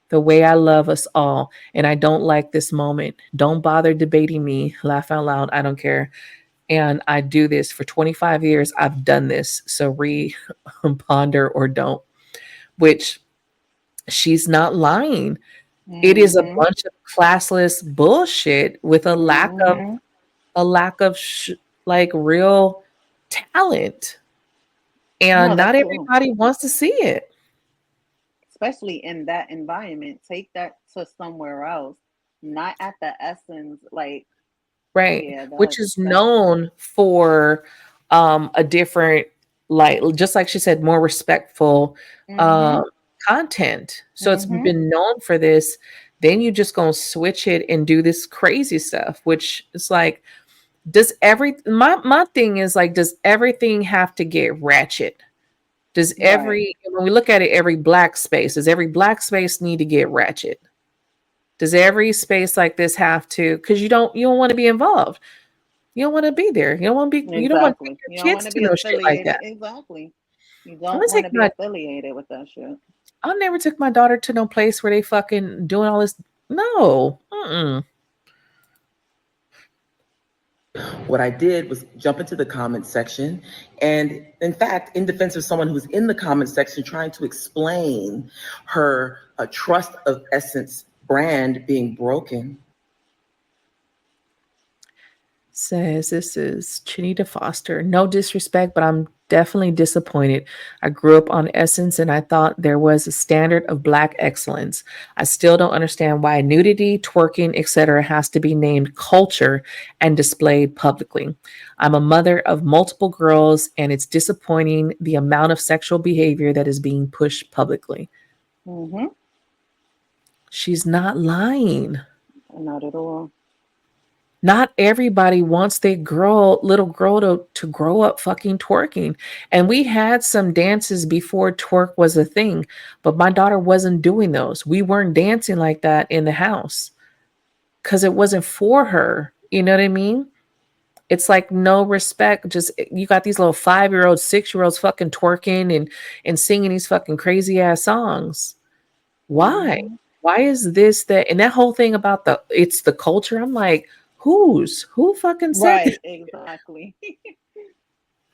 the way I love us all, and I don't like this moment. Don't bother debating me. Laugh out loud. I don't care. And I do this for 25 years. I've done this. So ponder or don't, which she's not lying. It is a bunch of classless bullshit with a lack of like real talent. And No, not that's true. everybody wants to see it. Especially in that environment. Take that to somewhere else. Not at the Essence, like, Right. yeah, Which is known for a different, like, just like she said, more respectful content. So it's been known for this. Then you just gonna switch it and do this crazy stuff, which is like, my thing is like, does everything have to get ratchet? Does when we look at it, every black space, does every black space need to get ratchet? Does every space like this have to? Because you don't want to be involved. You don't want to be there. You don't want to be. You don't want Exactly. You your don't want kids to to be know shit like affiliated. that. Exactly. You I'm don't gonna want take to be my. affiliated with that shit. I never took my daughter to no place where they fucking doing all this. No. Mm-mm. What I did was jump into the comment section. And in fact, in defense of someone who's in the comment section trying to explain her trust of Essence brand being broken. Says this is Chinita Foster. No disrespect, but I'm definitely disappointed. I grew up on Essence and I thought there was a standard of black excellence. I still don't understand why nudity, twerking, etc. has to be named culture and displayed publicly. I'm a mother of multiple girls and it's disappointing the amount of sexual behavior that is being pushed publicly. She's not lying. Not at all. Not everybody wants their little girl to grow up fucking twerking. And we had some dances before twerk was a thing, but my daughter wasn't doing those. We weren't dancing like that in the house because it wasn't for her. You know what I mean? It's like no respect. Just you got these little 5-year-olds, 6-year-olds fucking twerking and singing these fucking crazy ass songs. Why? Why is this that? And that whole thing about it's the culture. I'm like, who fucking said Right, this? exactly.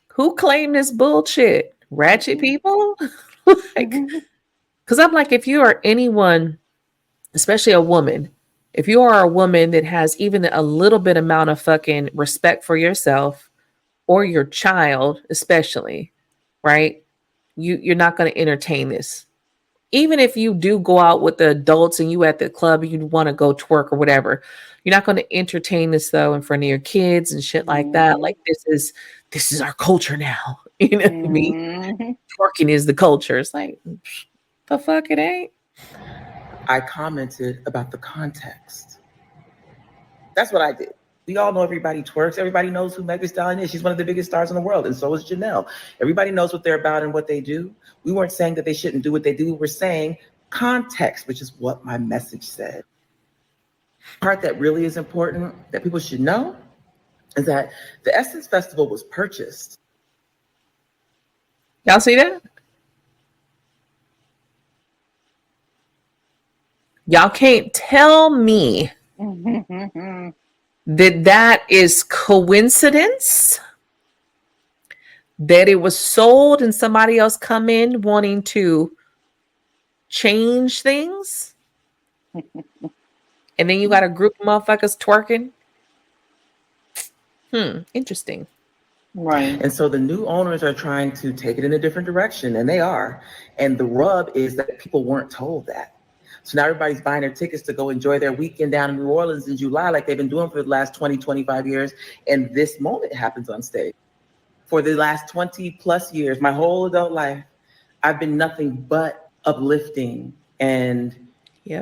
Who claimed this bullshit? Ratchet people? Like, because I'm like, if you are anyone, especially a woman, if you are a woman that has even a little bit amount of fucking respect for yourself or your child, especially, right? You're not going to entertain this. Even if you do go out with the adults and you at the club, you want to go twerk or whatever, you're not going to entertain this though in front of your kids and shit like that. Like this is our culture now. You know what I mean? Twerking is the culture. It's like the fuck it ain't. I commented about the context. That's what I did. We all know everybody twerks. Everybody knows who Meg Thee Stallion is. She's one of the biggest stars in the world, and so is Janelle. Everybody knows what they're about and what they do. We weren't saying that they shouldn't do what they do. We're saying context, which is what my message said. The part that really is important that people should know is that the Essence Festival was purchased. Y'all see that? Y'all can't tell me that is coincidence, that it was sold and somebody else come in wanting to change things, and then you got a group of motherfuckers twerking. Interesting. Right. And so the new owners are trying to take it in a different direction, and they are. And the rub is that people weren't told that. So now everybody's buying their tickets to go enjoy their weekend down in New Orleans in July, like they've been doing for the last 20, 25 years. And this moment happens on stage. For the last 20 plus years, my whole adult life, I've been nothing but uplifting and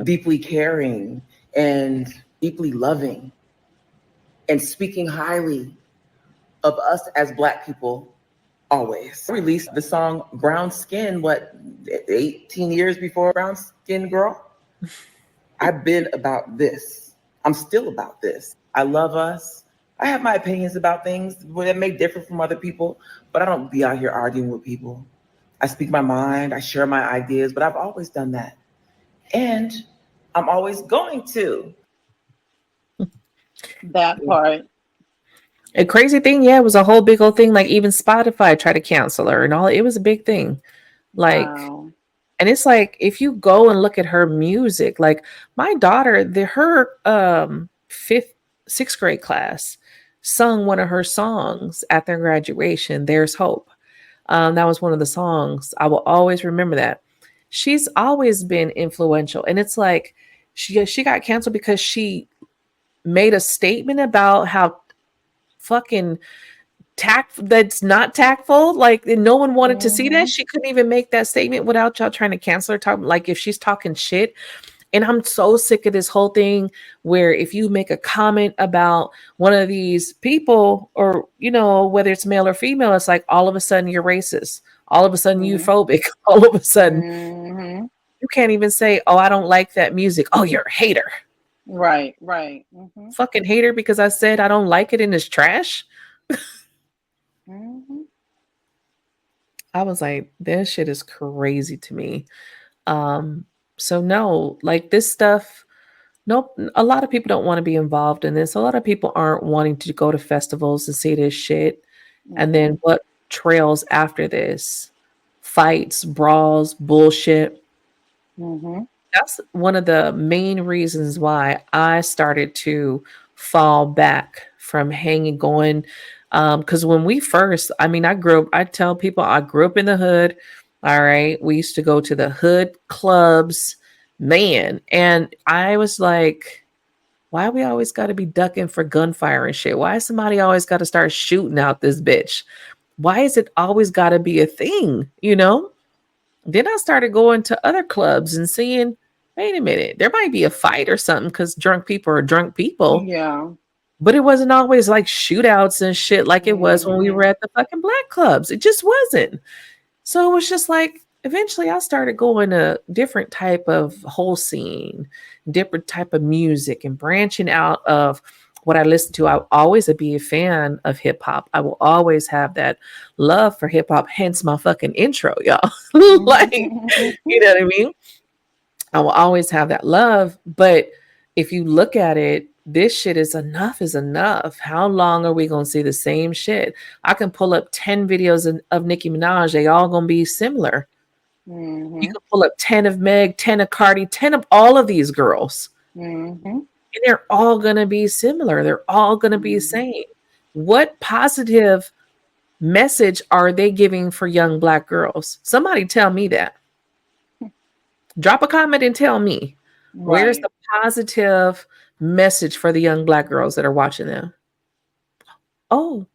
deeply caring and deeply loving. and speaking highly of us as Black people always. I released the song Brown Skin, 18 years before Brown Skin Girl? I've been about this. I'm still about this. I love us. I have my opinions about things that may differ from other people, but I don't be out here arguing with people. I speak my mind, I share my ideas, but I've always done that. And I'm always going to. That part. A crazy thing, yeah, it was a whole big old thing. Like even Spotify tried to cancel her and all. It was a big thing. Like, Wow. and it's like if you go and look at her music, like my daughter, her sixth grade class sung one of her songs at their graduation. There's Hope. That was one of the songs. I will always remember that. She's always been influential, and it's like she got canceled because she made a statement about how fucking that's not tactful. Like no one wanted to see that. She couldn't even make that statement without y'all trying to cancel her. Talk like if she's talking shit. And I'm so sick of this whole thing where if you make a comment about one of these people, or whether it's male or female, it's like all of a sudden you're racist, all of a sudden you phobic, all of a sudden you can't even say, "Oh, I don't like that music." Oh, you're a hater. Right. Fucking hater because I said I don't like it and it's trash. I was like, this shit is crazy to me. So no, like this stuff, nope. A lot of people don't want to be involved in this. A lot of people aren't wanting to go to festivals and see this shit. And then what trails after this? Fights, brawls, bullshit. That's one of the main reasons why I started to fall back from going. Because when we first, I tell people I grew up in the hood. All right. We used to go to the hood clubs, man. And I was like, why we always got to be ducking for gunfire and shit? Why somebody always got to start shooting out this bitch? Why is it always got to be a thing? Then I started going to other clubs and seeing, wait a minute, there might be a fight or something because drunk people are drunk people. Yeah. But it wasn't always like shootouts and shit like it was when we were at the fucking Black clubs. It just wasn't. So it was just like, eventually I started going to different type of whole scene, different type of music, and branching out of what I listen to. I'll always be a fan of hip hop. I will always have that love for hip hop, hence my fucking intro, y'all. Like, you know what I mean? I will always have that love. But if you look at it, this shit is enough. How long are we going to see the same shit? I can pull up 10 videos of Nicki Minaj. They all going to be similar. You can pull up 10 of Meg, 10 of Cardi, 10 of all of these girls. And they're all going to be similar. They're all going to be the same. What positive message are they giving for young Black girls? Somebody tell me that. Drop a comment and tell me. Where's the positive message for the young Black girls that are watching them? Oh,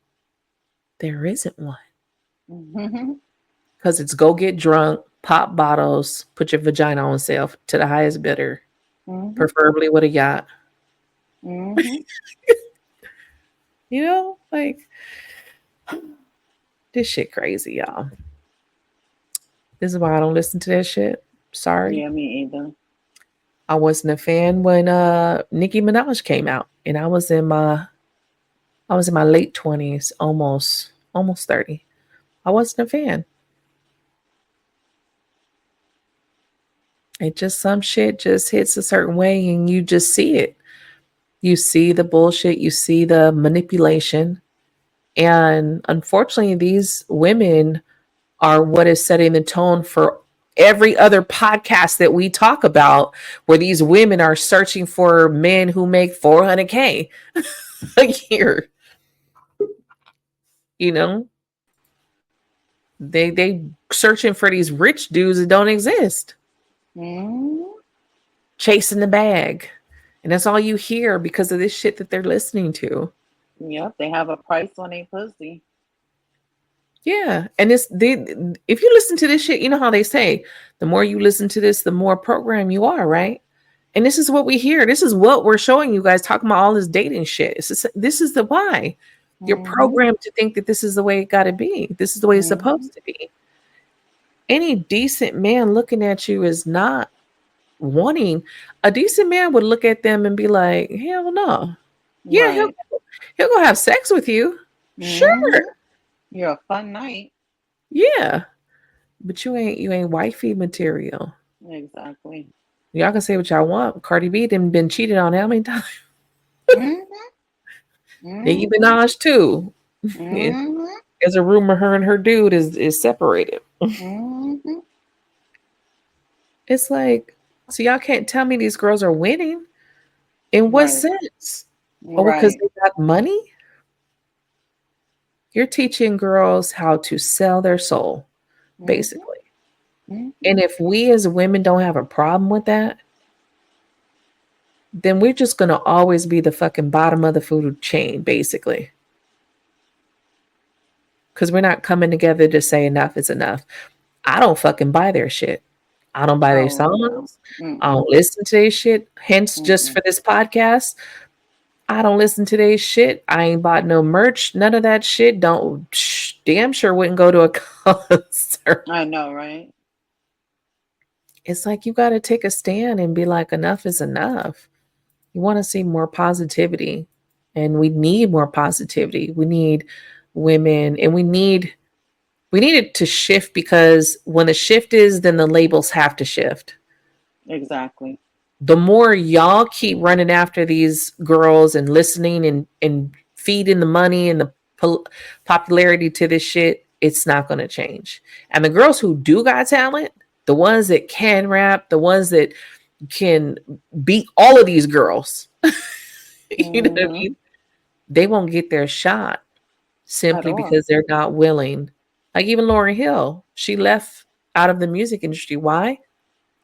there isn't one. Because it's go get drunk, pop bottles, put your vagina on sale to the highest bidder, preferably with a yacht. Like this shit crazy, y'all. This is why I don't listen to that shit. Sorry. Yeah, me either. I wasn't a fan when Nicki Minaj came out, and I was in my late 20s, almost 30. I wasn't a fan. It just, some shit just hits a certain way and you just see it. You see the bullshit, you see the manipulation. And unfortunately, these women are what is setting the tone for every other podcast that we talk about, where these women are searching for men who make $400K a year. They searching for these rich dudes that don't exist. Chasing the bag. And that's all you hear because of this shit that they're listening to. Yep, they have a price on a pussy. Yeah. And if you listen to this shit, you know how they say, the more you listen to this, the more program you are, right? And this is what we hear. This is what we're showing you guys, talking about all this dating shit. This is the why. You're programmed to think that this is the way it got to be. This is the way it's supposed to be. Any decent man looking at you is not wanting. A decent man would look at them and be like, hell no. Yeah, Right. he'll go have sex with you. Sure. You're a fun night. Yeah. But you ain't wifey material. Exactly. Y'all can say what y'all want. Cardi B done been cheated on how many times? Nicki Minaj too. There's a rumor her and her dude is separated. It's like, so y'all can't tell me these girls are winning. In what sense? Oh, because they got money? You're teaching girls how to sell their soul, basically. And if we as women don't have a problem with that, then we're just going to always be the fucking bottom of the food chain, basically. Because we're not coming together to say enough is enough. I don't fucking buy their shit. I don't buy their songs. I don't listen to their shit. Hence, just for this podcast, I don't listen to their shit. I ain't bought no merch. None of that shit. Damn sure wouldn't go to a concert. I know, right? It's like you got to take a stand and be like, enough is enough. You want to see more positivity, and we need more positivity. We need women, and we need it to shift, because when the shift is, then the labels have to shift. Exactly. The more y'all keep running after these girls and listening and feeding the money and the popularity to this shit, it's not going to change. And the girls who do got talent, the ones that can rap, the ones that can beat all of these girls, you know what I mean? They won't get their shot simply because they're not willing. Like even Lauryn Hill, she left out of the music industry. Why?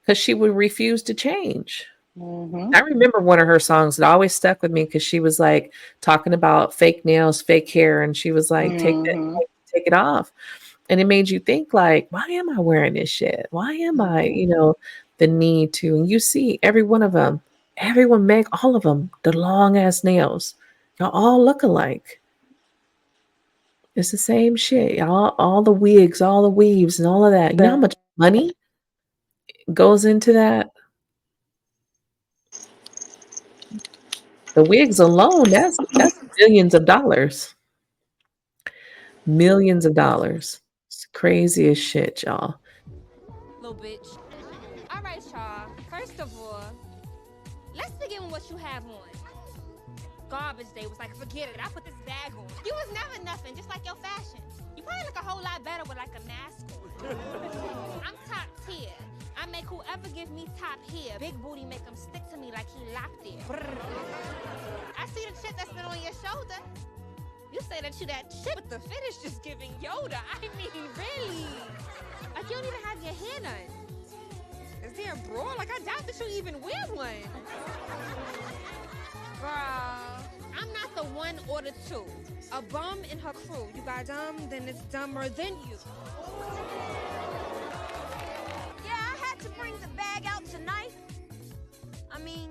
Because she would refuse to change. I remember one of her songs that always stuck with me, because she was like talking about fake nails, fake hair, and she was like, take it off. And it made you think like, why am I wearing this shit? Why am I, the need to? And you see every one of them, everyone make all of them, the long ass nails. Y'all all look alike. It's the same shit. Y'all, all the wigs, all the weaves and all of that. You know how much money goes into that? The wigs alone, that's millions of dollars. Millions of dollars. It's crazy as shit, y'all. Little bitch. All right, y'all. First of all, let's begin with what you have on. Garbage day was like, forget it. I put this bag on. You was never nothing, just like your fashion. You probably look a whole lot better with like a mask on. I'm top tier. I make whoever give me top here. Big booty make him stick to me like he locked there. I see the shit that's been on your shoulder. You say that you that shit, but the fit is just giving Yoda. I mean, really. Like, you don't even have your hair done. Is there a bra? Like, I doubt that you even wear one. Girl, I'm not the one or the two. A bum in her crew. You got dumb, then it's dumber than you. Yeah, I had to bring the bag out tonight. I mean,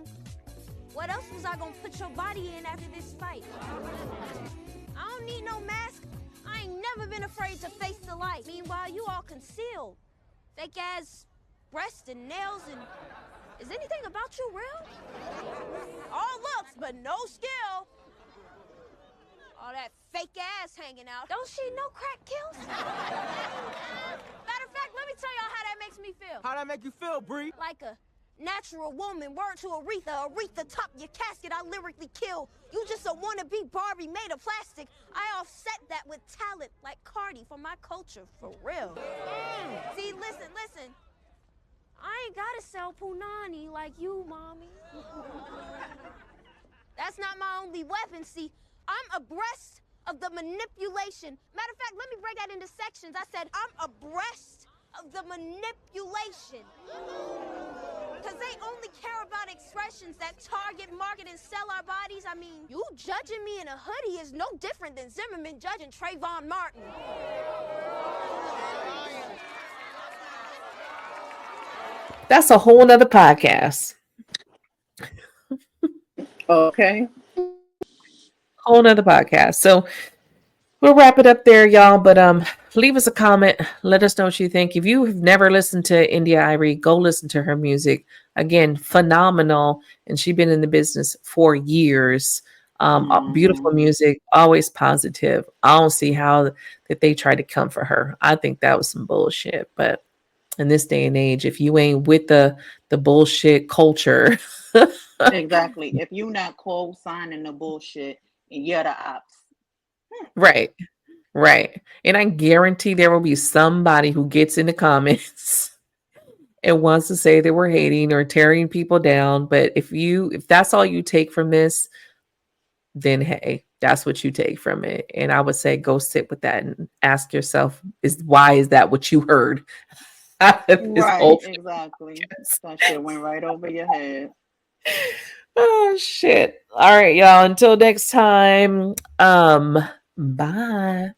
what else was I gonna put your body in after this fight? I don't need no mask. I ain't never been afraid to face the light. Meanwhile, you all concealed. Fake ass breasts and nails and... Is anything about you real? All looks, but no skill. All that fake ass hanging out. Don't she know crack kills? Matter of fact, let me tell y'all how that makes me feel. How that make you feel, Bree? Like a natural woman, word to Aretha. Aretha, top your casket, I lyrically kill. You just a wannabe Barbie made of plastic. I offset that with talent, like Cardi for my culture, for real. See, listen. I ain't gotta sell punani like you, mommy. That's not my only weapon, see. I'm abreast of the manipulation. Matter of fact, let me break that into sections. I said I'm abreast of the manipulation. Because they only care about expressions that target, market, and sell our bodies. I mean, you judging me in a hoodie is no different than Zimmerman judging Trayvon Martin. That's a whole nother podcast. Okay. Whole nother podcast. So we'll wrap it up there, y'all. But leave us a comment. Let us know what you think. If you have never listened to India Irie, go listen to her music. Again, phenomenal. And she's been in the business for years. Beautiful music, always positive. I don't see how that they tried to come for her. I think that was some bullshit. But in this day and age, if you ain't with the bullshit culture, Exactly. If you not co-signing the bullshit, you're the ops. right. Right. And I guarantee there will be somebody who gets in the comments and wants to say that we're hating or tearing people down. But if that's all you take from this, then hey, that's what you take from it. And I would say go sit with that and ask yourself, why is that what you heard out of this Right, whole exactly. That shit went right over your head. Oh shit. All right, y'all. Until next time. Bye.